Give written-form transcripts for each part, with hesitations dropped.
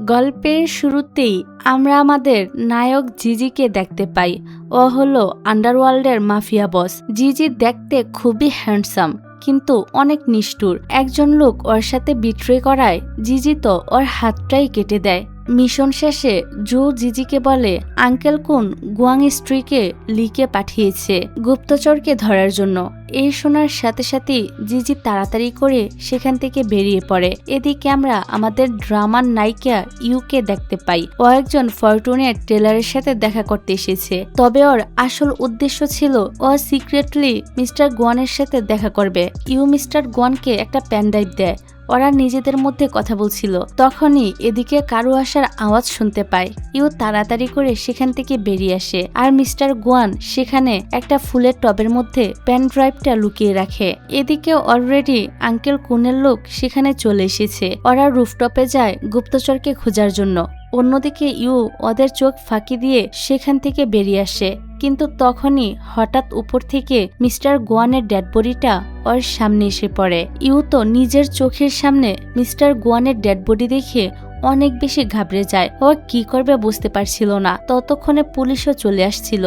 গল্পের শুরুতেই আমরা আমাদের নায়ক জিজিকে দেখতে পাই। ও হলো আন্ডারওয়ার্ল্ডের মাফিয়া বস। জিজি দেখতে খুবই হ্যান্ডসাম, কিন্তু অনেক নিষ্ঠুর। একজন লোক ওর সাথে বিট্রে করায় জিজি তো ওর হাতটাই কেটে দেয়। মিশন শেষে জো জিজিকে বলে আঙ্কেল কুন গুয়াং স্ত্রীকে লিকে পাঠিয়েছে গুপ্তচরকে ধরার জন্য। এই শোনার সাথে সাথেই জিজি তাড়াতাড়ি করে সেখান থেকে বেরিয়ে পড়ে। এদিকে আমরা আমাদের ড্রামার নায়িকা ইউকে দেখতে পাই। ও একজন ফরচুনের টেলারের সাথে দেখা করতে এসেছে, তবে ওর আসল উদ্দেশ্য ছিল ও সিক্রেটলি মিস্টার গুয়ানের সাথে দেখা করবে। ইউ মিস্টার গুয়ানকে একটা পেন ড্রাইভ দেয়। ওরা নিজেদের মধ্যে কথা বলছিল, তখনই এদিকে কারো আসার আওয়াজ শুনতে পায়। ইউ তাড়াতাড়ি করে সেখান থেকে বেরিয়ে আসে, আর মিস্টার গুয়ান সেখানে একটা ফুলের টবের মধ্যে পেন ড্রাইভটা লুকিয়ে রাখে। এদিকে অলরেডি আঙ্কেল কুনের লোক সেখানে চলে এসেছে। ওরা রুফটপে যায় গুপ্তচরকে খোঁজার জন্য। অন্যদিকে ইউ ওদের চোখ ফাঁকি দিয়ে সেখান থেকে বেরিয়ে আসে, কিন্তু তখনই হঠাৎ উপর থেকে মিস্টার গুয়ানের ডেড বডিটা ওর সামনে এসে পড়ে। ইউ তো নিজের চোখের সামনে মিস্টার গুয়ানের ডেড বডি দেখে অনেক বেশি ঘাবড়ে যায়। ও কি করবে বুঝতে পারছিল না। ততক্ষণে পুলিশও চলে আসছিল।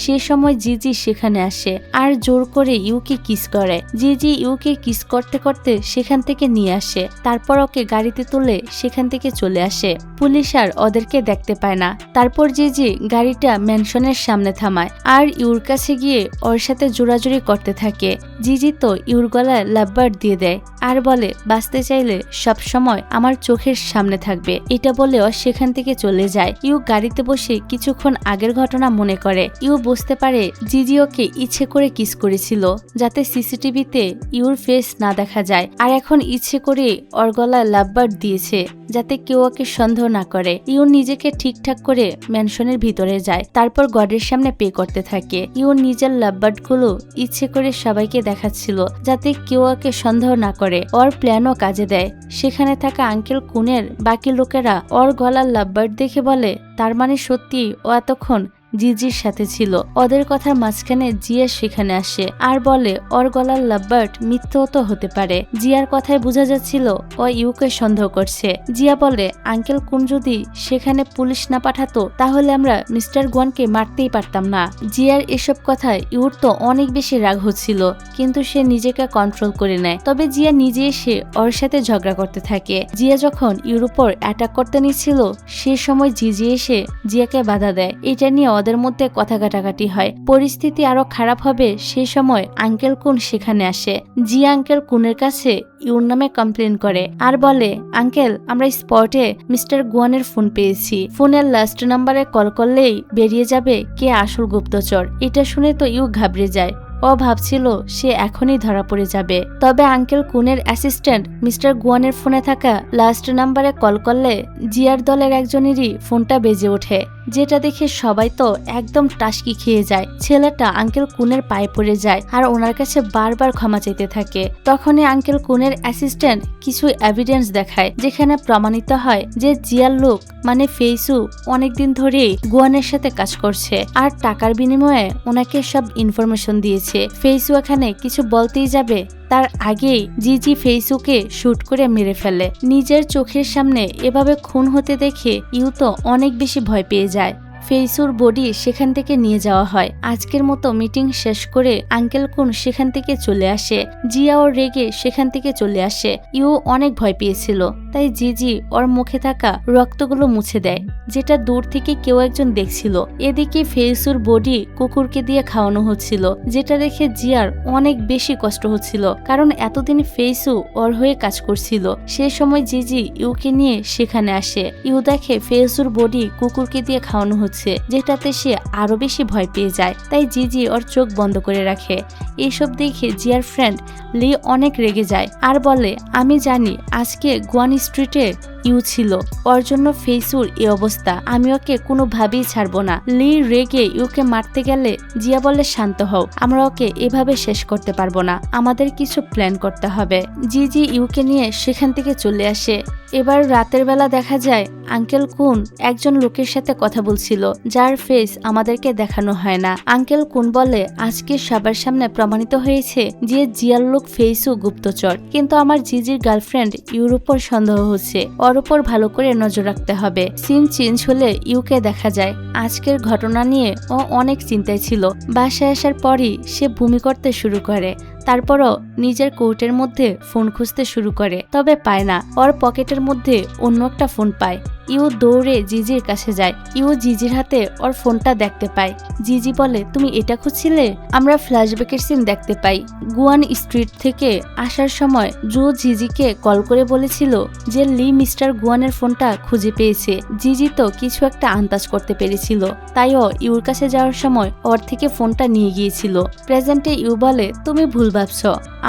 সে সময় জিজি সেখানে আসে আর জোর করে ইউকে কিস করে। জিজি ইউকে কিস করতে করতে সেখান থেকে নিয়ে আসে, তারপর ওকে গাড়িতে তুলে সেখান থেকে চলে আসে। পুলিশ আর ওদেরকে দেখতে পায় না। তারপর জিজি গাড়িটা ম্যানশনের সামনে থামায় আর ইউর কাছে গিয়ে ওর সাথে জোরাজুরি করতে থাকে। জিজি তো ইউর গলায় লাভবার দিয়ে দেয় আর বলে বাঁচতে চাইলে সব সময় আমার চোখের সামনে থাকবে। এটা বলেও সেখান থেকে চলে যায়। ইউ গাড়িতে বসে কিছুক্ষণ আগের ঘটনা মনে করে। ইউ বুঝতে পারে জিজি ওকে ইচ্ছে করে কিস করেছিল যাতে সিসিটিভিতে ইউর ফেস না দেখা যায়, আর এখন ইচ্ছে করে ওর গলায় লাভবার দিয়েছে যাতে কেউ ওকে সন্দেহ না করে। ইউ নিজেকে ঠিকঠাক করে ম্যানশনের ভিতরে যায়, তারপর গডের সামনে পে করতে থাকে। ইউ নিজের লাভবার্ড গুলো ইচ্ছে করে সবাইকে দেখাচ্ছিল যাতে কেউ ওকে সন্দেহ না করে। ওর প্ল্যানও কাজে দেয়। সেখানে থাকা আঙ্কেল কুনের বাকি লোকেরা ওর গলার লাভবার্ড দেখে বলে তার মানে সত্যি ও এতক্ষণ জিজির সাথে ছিল। ওদের কথার মাঝখানে জিয়া সেখানে আসে আর বলে ওর গলার লাভবার্ড মিথ্যও তো হতে পারে। জিয়ার কথায় বোঝা যাচ্ছিল ও ইউকে সন্দেহ করছে। জিয়া বলে আঙ্কেল কুন যদি সেখানে পুলিশ না পাঠাতো তাহলে আমরা মিস্টার গুয়ানকে মারতেই পারতাম না। জিয়ার এসব কথায় ইউর তো অনেক বেশি রাগ হচ্ছিল, কিন্তু সে নিজেকে কন্ট্রোল করে নেয়। তবে জিয়া নিজে এসে ওর সাথে ঝগড়া করতে থাকে। জিয়া যখন ইউর উপর অ্যাটাক করতে নিচ্ছিল সে সময় জিজি এসে জিয়াকে বাধা দেয়। এটা নিয়ে ওদের মধ্যে কথা কাটাকাটি হয়। পরিস্থিতি আরো খারাপ হবে সে সময় আঙ্কেল কুন সেখানে আসে। জিয়া আঙ্কেল কুনের কাছে ইউর নামে কমপ্লেন করে আর বলে আঙ্কেল আমরা স্পটে মিস্টার গুয়ানের ফোন পেয়েছি। ফোনের লাস্ট নাম্বারে কল করলেই বেরিয়ে যাবে কে আসল গুপ্তচর। এটা শুনে তো ইউ ঘাবড়ে যায়। ও ভাবছিল সে এখনই ধরা পড়ে যাবে। তবে আঙ্কেল কুনের অ্যাসিস্ট্যান্ট মিস্টার গুয়ানের ফোনে থাকা লাস্ট নাম্বারে কল করলে জিয়ার দলের একজনেরই ফোনটা বেজে ওঠে, যেটা দেখে সবাই তো একদম টাসকি খেয়ে যায়। ছেলেটা আঙ্কেল কুনের পায়ে পড়ে যায় আর ওনার কাছে বারবার ক্ষমা চাইতে থাকে। তখনই আঙ্কেল কুনের অ্যাসিস্ট্যান্ট কিছু এভিডেন্স দেখায় যেখানে প্রমাণিত হয় যে জিয়ার লোক মানে ফেইসু অনেকদিন ধরেই গুয়ানের সাথে কাজ করছে আর টাকার বিনিময়ে ওনাকে সব ইনফরমেশন দিয়েছে। ফেইসু এখানে কিছু বলতেই যাবে তার আগেই জিজি ফেইসুকে শুট করে মেরে ফেলে। নিজের চোখের সামনে এভাবে খুন হতে দেখে ইউ তো অনেক বেশি ভয় পেয়ে যায়। ফেইসুর বডি সেখান থেকে নিয়ে যাওয়া হয়। আজকের মতো মিটিং শেষ করে আঙ্কেল কুন সেখান থেকে চলে আসে। জিয়া ওর রেগে সেখান থেকে চলে আসে। ইউ অনেক ভয় পেয়েছিল, তাই জিজি ওর মুখে থাকা রক্তগুলো মুছে দেয়, যেটা দূর থেকে কেউ একজন দেখছিল। এদিকে ফেইসুর বডি কুকুরকে দিয়ে খাওয়ানো হচ্ছিল, যেটা দেখে জিয়ার অনেক বেশি কষ্ট হচ্ছিল, কারণ এতদিন ফেইসু ওর হয়ে কাজ করছিল। সে সময় জিজি ইউকে নিয়ে সেখানে আসে। ইউ দেখে ফেইসুর বডি কুকুরকে দিয়ে খাওয়ানো হচ্ছে, যেটাতে সে আরো বেশি ভয় পেয়ে যায়। তাই জিজি ওর চোখ বন্ধ করে রাখে। এইসব দেখে জিয়ার ফ্রেন্ড লি অনেক রেগে যায় আর বলে আমি জানি আজকে গুয়ান স্ট্রিটে ইউ ছিল, ওর জন্য ফেইসুর এই অবস্থা। আমি ওকে কোনোভাবেই ছাড়বো না। লি রেগে ইউকে মারতে গেলে জিয়া বলে শান্ত হও, আমরা ওকে এভাবে শেষ করতে পারবো না, আমাদের কিছু প্ল্যান করতে হবে। জিজি ইউকে নিয়ে সেখান থেকে চলে আসে। এবার রাতের বেলা দেখা যায় আঙ্কেল কুন একজন লোকের সাথে কথা বলছিল যার ফেস আমাদেরকে দেখানো হয় না। আঙ্কেল কুন বলে আজকে সবার সামনে প্রমাণিত হয়েছে যে জিয়ার লোক ফেইসু গুপ্তচর, কিন্তু আমার জিজির গার্লফ্রেন্ড ইউর উপর সন্দেহ হচ্ছে। ওর ওর উপর ভালো করে নজর রাখতে হবে। সিন চেঞ্জ হলে ইউকে দেখা যায় আজকের ঘটনা নিয়ে ও অনেক চিন্তায় ছিল। বাসায় আসার পরই সে বমি করতে শুরু করে। তারপরও নিজের কোটের মধ্যে ফোন খুঁজতে শুরু করে, তবে পায় না। ওর পকেটের মধ্যে অন্য একটা ফোন পায়। ইউ দৌড়ে জিজির কাছে যায়। ইউ জিজির হাতে ওর ফোনটা দেখতে পায়। জিজি বলে, তুমি এটা খুঁজছিলে? আমরা ফ্ল্যাশব্যাকের সিন দেখতে পাই। গুয়ান স্ট্রিট থেকে আসার সময় জু জিজিকে কল করে বলেছিল যে লি মিস্টার গুয়ানের ফোনটা খুঁজে পেয়েছে। জিজি তো কিছু একটা আন্দাজ করতে পেরেছিল, তাই ও ইউর কাছে যাওয়ার সময় ওর থেকে ফোনটা নিয়ে গিয়েছিল। প্রেজেন্টে ইউ বলে, তুমি ভুল ভাবছ,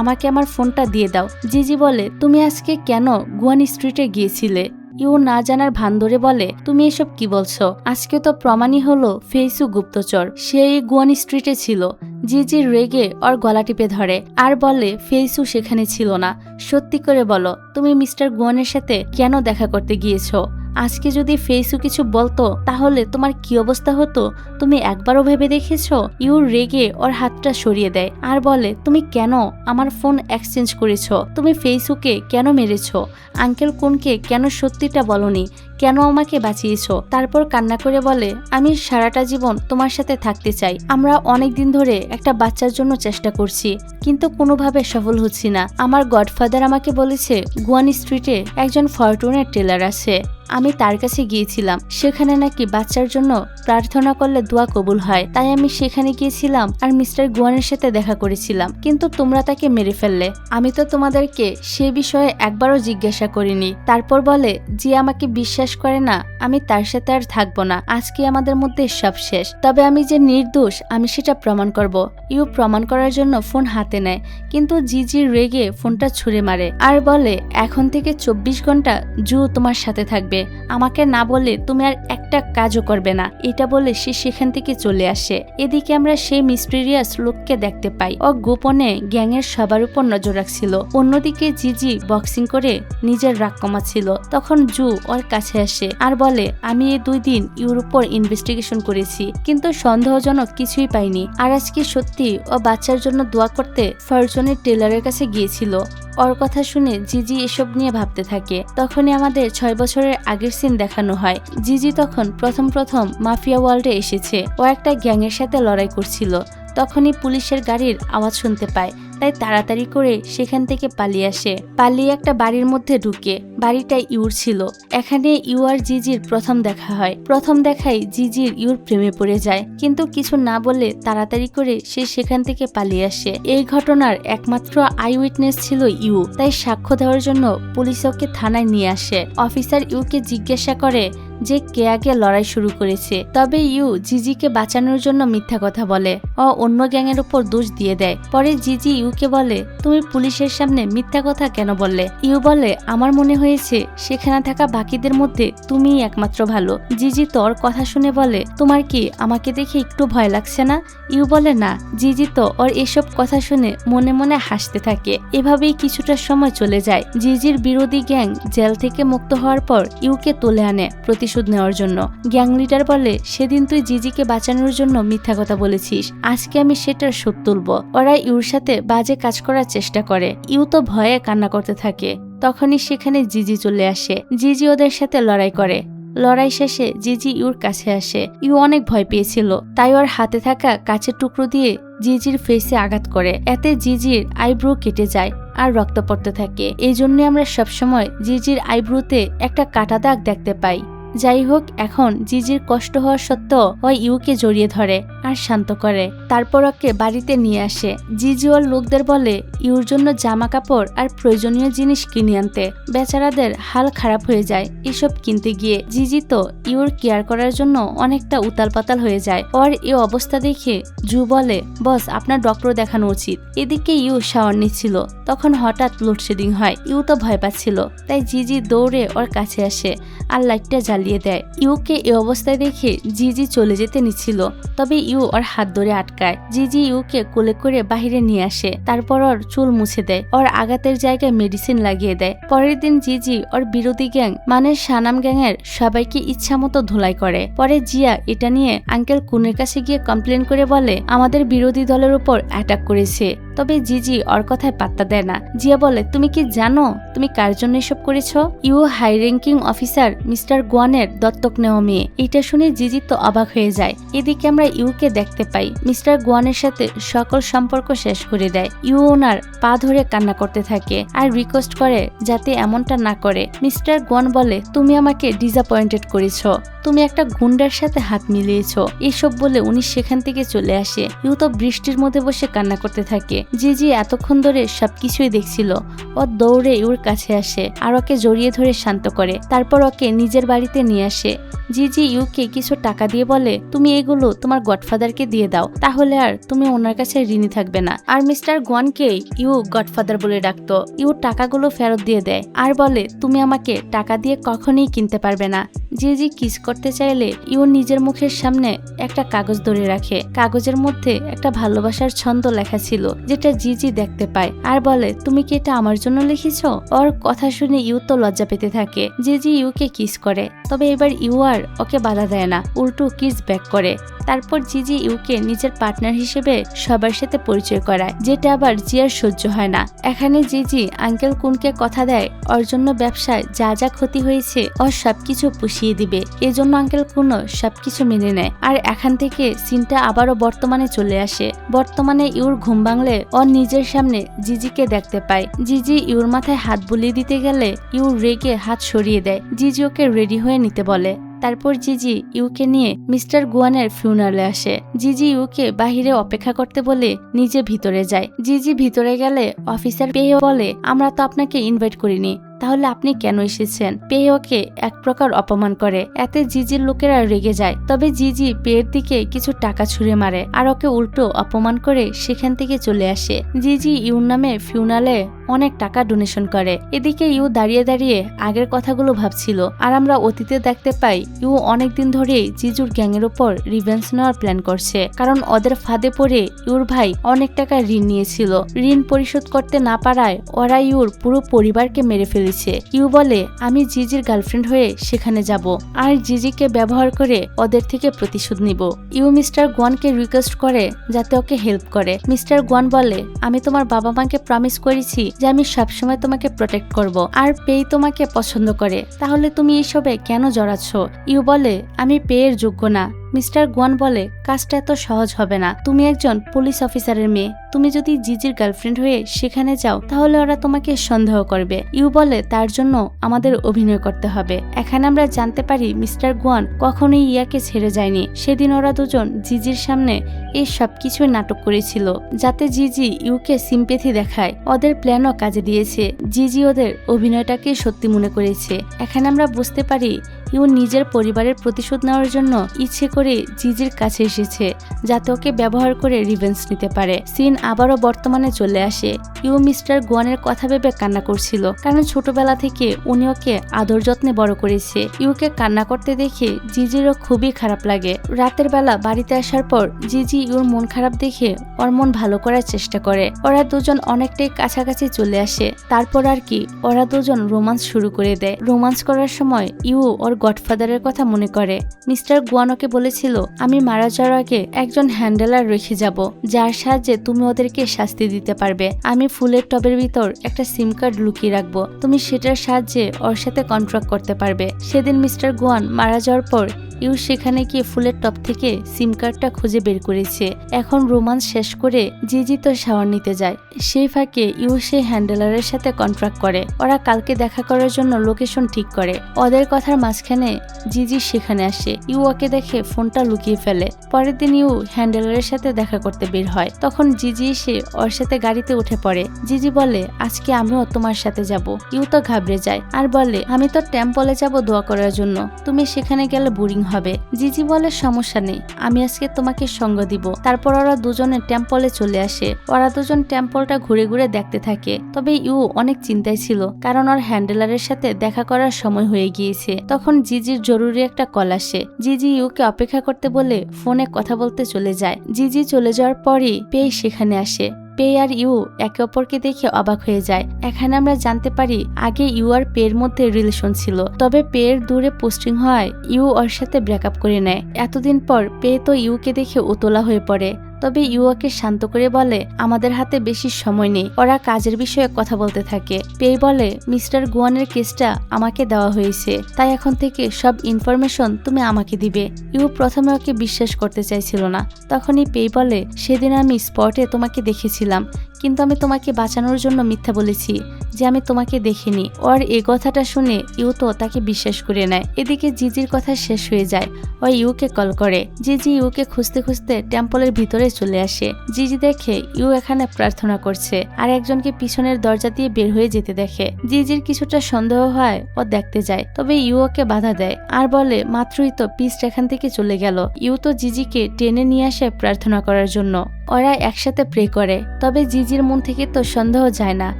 আমাকে আমার ফোনটা দিয়ে দাও। জিজি বলে, তুমি আজকে কেন গুয়ান স্ট্রিটে গিয়েছিলে? ইউ না জানার ভান ধরে বলে, তুমি এসব কি বলছো? আজকে তো প্রমাণই হলো ফেইসু গুপ্তচর, সেই গুয়ান স্ট্রিটে ছিল। জিজি রেগে ওর গলা টিপে ধরে আর বলে, ফেইসু সেখানে ছিল না। সত্যি করে বলো, তুমি মিস্টার গুয়ানের সাথে কেন দেখা করতে গিয়েছো? আজকে যদি ফেইসু কিছু বলতো তাহলে তোমার কি অবস্থা হতো তুমি একবারও ভেবে দেখেছো? ইউ রেগে ওর হাতটা সরিয়ে দেয় আর বলে, তুমি কেন আমার ফোন এক্সচেঞ্জ করেছো? তুমি ফেইসুকে কেন মেরেছো? আঙ্কেল কোনকে কেন সত্যিটা বলনি? কেন আমাকে বাঁচিয়েছো? তারপর কান্না করে বলে, আমি সারাটা জীবন তোমার সাথে থাকতে চাই। আমরা অনেক দিন ধরে একটা বাচ্চার জন্য চেষ্টা করছি, কিন্তু কোনোভাবে সফল হচ্ছি না। আমার গডফাদার আমাকে বলেছে গুয়ান স্ট্রিটে একজন ফরচুনের টেলার আছে। আমি তার কাছে গিয়েছিলাম, সেখানে নাকি বাচ্চার জন্য প্রার্থনা করলে দোয়া কবুল হয়। তাই আমি সেখানে গিয়েছিলাম আর মিস্টার গুয়ানের সাথে দেখা করেছিলাম, কিন্তু তোমরা তাকে মেরে ফেললে। আমি তো তোমাদেরকে সে বিষয়ে একবারও জিজ্ঞাসা করিনি। তারপর বলে, যে আমাকে বিশ্বাস করে না আমি তার সাথে আর থাকবো না। আজকে আমাদের মধ্যে সব শেষ। তবে আমি যে নির্দোষ আমি সেটা প্রমাণ করব। ইউ প্রমাণ করার জন্য ফোন হাতে নেয়, কিন্তু জিজি রেগে ফোনটা ছুঁড়ে মারে আর বলে, এখন থেকে 24 ঘন্টা জু তোমার সাথে থাকবে। আমাকে না বলে তুমি আর একটা কাজও করবে না। এটা বলে সে সেখান থেকে চলে আসে। এদিকে আমরা সেই মিস্টেরিয়াস লোককে দেখতে পাই। ও গোপনে গ্যাংয়ের সবার উপর নজর রাখছিল। অন্যদিকে জিজি বক্সিং করে নিজের রাগ কমাচ্ছিল। তখন জু ওর কাছে আসে আর বলে, আমি এই 2 দিন ইউর উপর ইনভেস্টিগেশন করেছি, কিন্তু সন্দেহজনক কিছুই পাইনি। আর আজকে সত্যি ও বাচ্চার জন্য দোয়া করতে ফরচুনের টেলারের কাছে গিয়েছিল। ওর কথা শুনে জিজি এসব নিয়ে ভাবতে থাকে। তখনই আমাদের 6 বছরের আগের সিন দেখানো হয়। জিজি তখন প্রথম মাফিয়া ওয়ার্ল্ডে এসেছে। ও একটা গ্যাংয়ের সাথে লড়াই করছিল। তখনই পুলিশের গাড়ির আওয়াজ শুনতে পায়, তাই তাড়াতাড়ি করে সেখান থেকে পালিয়ে আসে। পালিয়ে একটা বাড়ির মধ্যে ঢুকে। বাড়িটা ইউর ছিল। এখানে ইউ আর জিজির প্রথম দেখা হয়। প্রথম দেখাই জিজির ইউর প্রেমে পড়ে যায়, কিন্তু কিছু না বলে তাড়াতাড়ি করে সে সেখান থেকে পালিয়ে আসে। এই ঘটনার একমাত্র আই উইটনেস ছিল ইউ, তাই সাক্ষ্য দেওয়ার জন্য পুলিশ ওকে থানায় নিয়ে আসে। অফিসার ইউকে জিজ্ঞাসা করে যে কে আগে লড়াই শুরু করেছে। তবে ইউ জিজিকে বাঁচানোর জন্য মিথ্যা কথা বলে ও অন্য গ্যাংয়ের উপর দোষ দিয়ে দেয়। পরে জিজি ইউকে বলে, তুমি পুলিশের সামনে মিথ্যা কথা কেন বললে? ইউ বলে, আমার মনে হয়েছে সেখানে থাকা বাকিদের মধ্যে তুমিই একমাত্র ভালো। জিজি তোর কথা শুনে বলে, তোমার কি আমাকে দেখে একটু ভয় লাগছে না? ইউ বলে, না। জিজি তো ওর এসব কথা শুনে মনে মনে হাসতে থাকে। এভাবেই কিছুটা সময় চলে যায়। জিজির বিরোধী গ্যাং জেল থেকে মুক্ত হওয়ার পর ইউকে তুলে আনে প্রতিশোধ নেওয়ার জন্য। গ্যাং লিডার বলে, সেদিন তুই জিজিকে বাঁচানোর জন্য মিথ্যা কথা বলেছিস, আজকে আমি সেটার শোধ তুলব। ওরা ইউর সাথে বাজে কাজ করার চেষ্টা করে। ইউ তো ভয়ে কান্না করতে থাকে। তখনই সেখানে জিজি চলে আসে। জিজি ওদের সাথে লড়াই করে। লড়াই শেষে জিজি ইউর কাছে আসে। ইউ অনেক ভয় পেয়েছিল, তাই ওর হাতে থাকা কাঁচের টুকরো দিয়ে জিজির ফেসে আঘাত করে। এতে জিজির আইব্রো কেটে যায় আর রক্ত পড়তে থাকে। এই জন্য আমরা সবসময় জিজির আইব্রোতে একটা কাটা দাগ দেখতে পাই। যাই হোক, এখন জিজির কষ্ট হওয়ার সত্ত্বেও ও ইউকে জড়িয়ে ধরে আর শান্ত করে। তারপর ওকে বাড়িতে নিয়ে আসে। জিজি ওর লোকদের বলে ইউর জন্য জামা কাপড় আর প্রয়োজনীয় জিনিস কিনে আনতে। বেচারাদের হাল খারাপ হয়ে যায় এসব কিনতে গিয়ে। জিজি তো ইউর কেয়ার করার জন্য অনেকটা উতাল পাতাল হয়ে যায়। ওর এই অবস্থা দেখে জু বলে, বস আপনার ডক্টর দেখানো উচিত। এদিকে ইউ শাওয়ার নিচ্ছিল, তখন হঠাৎ লোডশেডিং হয়। ইউ তো ভয় পাচ্ছিল, তাই জিজি দৌড়ে ওর কাছে আসে আর লাইটটা জ্বালিয়ে পালিয়ে দেয়। ইউকে এই অবস্থায় দেখে জিজি চলে যেতে নিচ্ছিল, তবে ইউ ওর হাত ধরে আটকায়। জিজি ইউকে কোলে করে বাহিরে নিয়ে আসে, তারপর ওর চুল মুছে দেয়, ওর আঘাতের জায়গায় মেডিসিন লাগিয়ে দেয়। পরের দিন জিজি ওর বিরোধী গ্যাং মানে সানাম গ্যাংয়ের সবাইকে ইচ্ছা মতো ধুলাই করে। পরে জিয়া এটা নিয়ে আঙ্কেল কুনের কাছে গিয়ে কমপ্লেন করে বলে আমাদের বিরোধী দলের উপর অ্যাটাক করেছে। তবে জিজি ওর কথায় পাত্তা দেয় না। জিয়া বলে তুমি কি জানো তুমি কার জন্য এসব করেছো? You high ranking officer mister গোয়ানের দত্তক নেওয়া মেয়ে। এটা শুনে জিজি তো অবাক হয়ে যায়। এদিকে আমরা ইউকে দেখতে পাই মিস্টার গোয়ানের সাথে সকল সম্পর্ক শেষ করে দেয়। ইউ ওনার পা ধরে কান্না করতে থাকে আর রিকোয়েস্ট করে যাতে এমনটা না করে। মিস্টার গোয়ান বলে তুমি আমাকে ডিসঅ্যাপয়েন্টেড করেছো, তুমি একটা গুন্ডার সাথে হাত মিলিয়েছো। এসব বলে উনি সেখান থেকে চলে আসে। ইউ তো বৃষ্টির মধ্যে বসে কান্না করতে থাকে। জিজি এতক্ষণ ধরে সবকিছুই দেখছিল। ও দৌড়ে ইউর কাছে আসে আর ওকে জড়িয়ে ধরে শান্ত করে, তারপর ওকে নিজের বাড়িতে নিয়ে আসে। জিজি ইউকে কিছু টাকা দিয়ে বলে তুমি এগুলো তোমার গডফাদারকে দিয়ে দাও, তাহলে আর তুমি ওনার কাছে ঋণী থাকবে না। আর মিস্টার গোয়ানকে ইউ গডফাদার বলে ডাকতো। ইউ টাকাগুলো ফেরত দিয়ে দেয় আর বলে তুমি আমাকে টাকা দিয়ে কখনোই কিনতে পারবে না। জিজি কিস করতে চাইলে ইউ নিজের মুখের সামনে একটা কাগজ ধরে রাখে। কাগজের মধ্যে একটা ভালোবাসার ছন্দ লেখা ছিল, যেটা জিজি দেখতে পায় আর বলে তুমি কি এটা আমার জন্য লিখেছো? ওর কথা শুনে ইউ তো লজ্জা পেতে থাকে। জিজি ইউকে কিস করে, তবে এবার ইউ আর ওকে বাধা দেয় না, উল্টো কিস ব্যাক করে। তারপর জিজি ইউকে নিজের পার্টনার হিসেবে সবার সাথে পরিচয় করায়, যেটা আবার জিয়ার সহ্য হয় না। এখানে জিজি আঙ্কেল কুনকে কথা দেয় ওর জন্য ব্যবসায় যা যা ক্ষতি হয়েছে ওর সবকিছু পুষিয়ে দিবে। এজন্য আঙ্কেল কুনও সবকিছু মেনে নেয়। আর এখান থেকে সিনটা আবারও বর্তমানে চলে আসে। বর্তমানে ইউর ঘুম ভাঙলে ওর নিজের সামনে জিজিকে দেখতে পায়। জিজি ইউর মাথায় হাত বুলিয়ে দিতে গেলে ইউ রেগে হাত সরিয়ে দেয়। জিজি ওকে রেডি হয়ে নিতে বলে। তারপর জিজি ইউকে নিয়ে মিস্টার গুয়ানের ফিউনারালে আসে। জিজি ইউকে বাহিরে অপেক্ষা করতে বলে নিজে ভিতরে যায়। জিজি ভিতরে গেলে অফিসার পেয়ে বলে আমরা তো আপনাকে ইনভাইট করিনি, তাহলে আপনি কেন এসেছেন? পেয়ে ওকে এক প্রকার অপমান করে। এতে জিজির লোকেরা রেগে যায়। তবে জিজি পেয়ের দিকে কিছু টাকা ছুঁড়ে মারে আর ওকে উল্টো অপমান করে সেখান থেকে চলে আসে। জিজি ইউর নামে ফিউনালে অনেক টাকা ডোনেশন করে। এদিকে ইউ দাঁড়িয়ে দাঁড়িয়ে আগের কথাগুলো ভাবছিল। আর আমরা অতীতে দেখতে পাই ইউ অনেকদিন ধরে জিজুর গ্যাংয়ের উপর রিভেঞ্জ নেওয়ার প্ল্যান করছে, কারণ ওদের ফাঁদে পড়ে ইউর ভাই অনেক টাকা ঋণ নিয়েছিল। ঋণ পরিশোধ করতে না পারায় ওরা ইউর পুরো পরিবারকে মেরে ফেলেছে। ইউ বলে আমি জিজির গার্লফ্রেন্ড হয়ে সেখানে যাব আর জিজিকে ব্যবহার করে ওদের থেকে প্রতিশোধ নিব। ইউ মিস্টার গোয়ানকে রিকোয়েস্ট করে যাতে ওকে হেল্প করে। মিস্টার গোয়ান বলে আমি তোমার বাবা মাকে প্রমিস করেছি যে আমি সবসময় তোমাকে প্রোটেক্ট করব, আর পেই তোমাকে পছন্দ করে, তাহলে তুমি এসবে কেন জড়াচ্ছ? ইউ বলে আমি পেয়ের যোগ্য না। মিস্টার গোয়ান বলে কাজটা এত সহজ হবে না, তুমি একজন পুলিশ অফিসারের মেয়ে, তুমি যদি জিজির গার্লফ্রেন্ড হয়ে সেখানে যাও তাহলে ওরা তোমাকে সন্দেহ করবে। ইউ বলে তার জন্য আমাদের অভিনয় করতে হবে। এখানে আমরা জানতে পারি মিস্টার গোয়ান কখনোই ইয়াকে ছেড়ে যায়নি। সেদিন ওরা দুজন জিজির সামনে এই সবকিছুই নাটক করেছিল যাতে জিজি ইউকে সিম্পেথি দেখায়। ওদের প্ল্যানও কাজে দিয়েছে। জিজি ওদের অভিনয়টাকে সত্যি মনে করেছে। এখানে আমরা বুঝতে পারি ইউ নিজের পরিবারের প্রতিশোধ নেওয়ার জন্য ইচ্ছে করে জিজির কাছে এসেছে যাতে ওকে ব্যবহার করে রিভেঞ্জ নিতে পারে। সিন আবারও বর্তমানে চলে আসে। ইউ মিস্টার গোয়ানের কথা ভেবে কান্না করছিল, কারণ ছোটবেলা থেকে উনি ওকে আদর যত্নে বড় করেছে। ইউকে কান্না করতে দেখে জিজিরও খুবই খারাপ লাগে। রাতের বেলা বাড়িতে আসার পর জিজি ইউর মন খারাপ দেখে ওর মন ভালো করার চেষ্টা করে। ওরা দুজন অনেকটাই কাছাকাছি চলে আসে। তারপর আর কি ওরা দুজন রোমান্স শুরু করে দেয়। রোমান্স করার সময় ইউ ওর গডফাদারের কথা মনে করে। মিস্টার গোয়ানোকে বলেছিল আমি মারা যাওয়ার আগে একজন হ্যান্ডেলার রেখে যাব যার সাহায্যে তুমি ওদেরকে শাস্তি দিতে পারবে। আমি ফুলের টবের ভিতর একটা সিম কার্ড লুকিয়ে রাখবো, তুমি সেটার সাহায্যে ওর সাথে কন্ট্রাক্ট করতে পারবে। সেদিন মিস্টার গোয়ান মারা যাওয়ার পর ইউ সেখানে গিয়ে ফুলের টব থেকে সিম কার্ডটা খুঁজে বের করেছে। এখন রোমান্স শেষ করে জিজি তো শাওয়ার নিতে যায়। সেই ফাঁকে ইউ সেই হ্যান্ডেলারের সাথে কন্ট্রাক্ট করে। ওরা কালকে দেখা করার জন্য লোকেশন ঠিক করে। ওদের কথার মাঝখানে জিজি সেখানে আসে। ইউ ওকে দেখে ফোনটা লুকিয়ে ফেলে। পরের দিন ইউ হ্যান্ডেলারের সাথে দেখা করতে বের হয়। তখন জিজি এসে ওর সাথে গাড়িতে উঠে পড়ে। জিজি বলে আজকে আমিও তোমার সাথে যাব। ইউ তো ঘাবড়ে যায় আর বলে আমি তো টেম্পলে যাব দোয়া করার জন্য, তুমি সেখানে গেলে বোরিং হবে। জিজি বলে সমস্যা নেই, আমি আজকে তোমাকে সঙ্গ দিব। তারপর ওরা দুজনে টেম্পলে চলে আসে। ওরা দুজন টেম্পলটা ঘুরে ঘুরে দেখতে থাকে। তবে ইউ অনেক চিন্তায় ছিল, কারণ ওর হ্যান্ডেলারের সাথে দেখা করার সময় হয়ে গিয়েছে। তখন তখন জিজির জরুরি একটা কল আসে। জিজি ইউকে অপেক্ষা করতে বলে ফোনে কথা বলতে চলে যায়। জিজি চলে যাওয়ার পরই পেই সেখানে আসে। পে আর ইউ একে অপরকে দেখে অবাক হয়ে যায়। এখানে আমরা জানতে পারি আগে ইউ আর পের মধ্যে রিলেশন ছিল, তবে পের দূরে পোস্টিং হয় ইউ ওর সাথে ব্রেকআপ করে নেয়। এতদিন পর পে তো ইউকে দেখে উতলা হয়ে পড়ে, তবে ইউ ওকে শান্ত করে বলে আমাদের হাতে বেশি সময় নেই। ওরা কাজের বিষয়ে কথা বলতে থাকে। পে বলে মিস্টার গুয়ানের কেসটা আমাকে দেওয়া হয়েছে, তাই এখন থেকে সব ইনফরমেশন তুমি আমাকে দিবে। ইউ প্রথমে ওকে বিশ্বাস করতে চাইছিল না। তখনই পে বলে সেদিন আমি স্পটে তোমাকে দেখেছিলাম, কিন্তু আমি তোমাকে বাঁচানোর জন্য মিথ্যা বলেছি যে আমি তোমাকে দেখিনি। ওর এই কথাটা শুনে ইউ তো তাকে বিশ্বাস করে নেয়। এদিকে জিজির কথা শেষ হয়ে যায়। ও ইউকে কল করে। জিজি ইউকে খুঁজতে খুঁজতে টেম্পলের ভিতরে চলে আসে। জিজি দেখে ইউ এখানে প্রার্থনা করছে আর একজনকে পিছনের দরজা দিয়ে বের হয়ে যেতে দেখে। জিজির কিছুটা সন্দেহ হয়, ও দেখতে যায়, তবে ইউ ওকে বাধা দেয় আর বলে মাত্রই তো পিস্ট এখান থেকে চলে গেল। ইউ তো জিজিকে টেনে নিয়ে আসে প্রার্থনা করার জন্য। ওরা একসাথে প্রে করে, তবে জিজির মন থেকে তো সন্দেহ যায় না।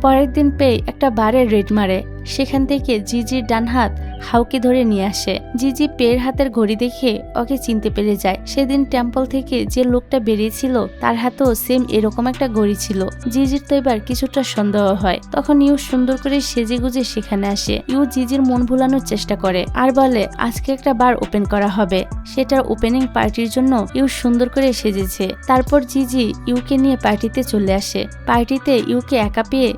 পরের দিন পে একটা বারে রেড মারে। সেখান থেকে জিজির ডান হাত হাউকে ধরে নিয়ে আসে। জিজি পের হাতের ঘড়ি দেখে ওকে চিনতে পেরে যায়। সেদিন টেম্পল থেকে যে লোকটা বেরিয়েছিল তার হাতেও সেম এরকম একটা ঘড়ি ছিল। জিজির তো এবার কিছুটা সন্দেহ হয়। তখন ইউ সুন্দর করে সেজে গুজে সেখানে আসে। ইউ জিজির মন ভুলানোর চেষ্টা করে আর বলে আজকে একটা বার ওপেন করা হবে, সেটার ওপেনিং পার্টির জন্য ইউ সুন্দর করে সেজেছে। তারপর জিজি ইউকে নিয়ে পার্টিতে চলে আসে। পার্টিতে ইউকে একা পেয়ে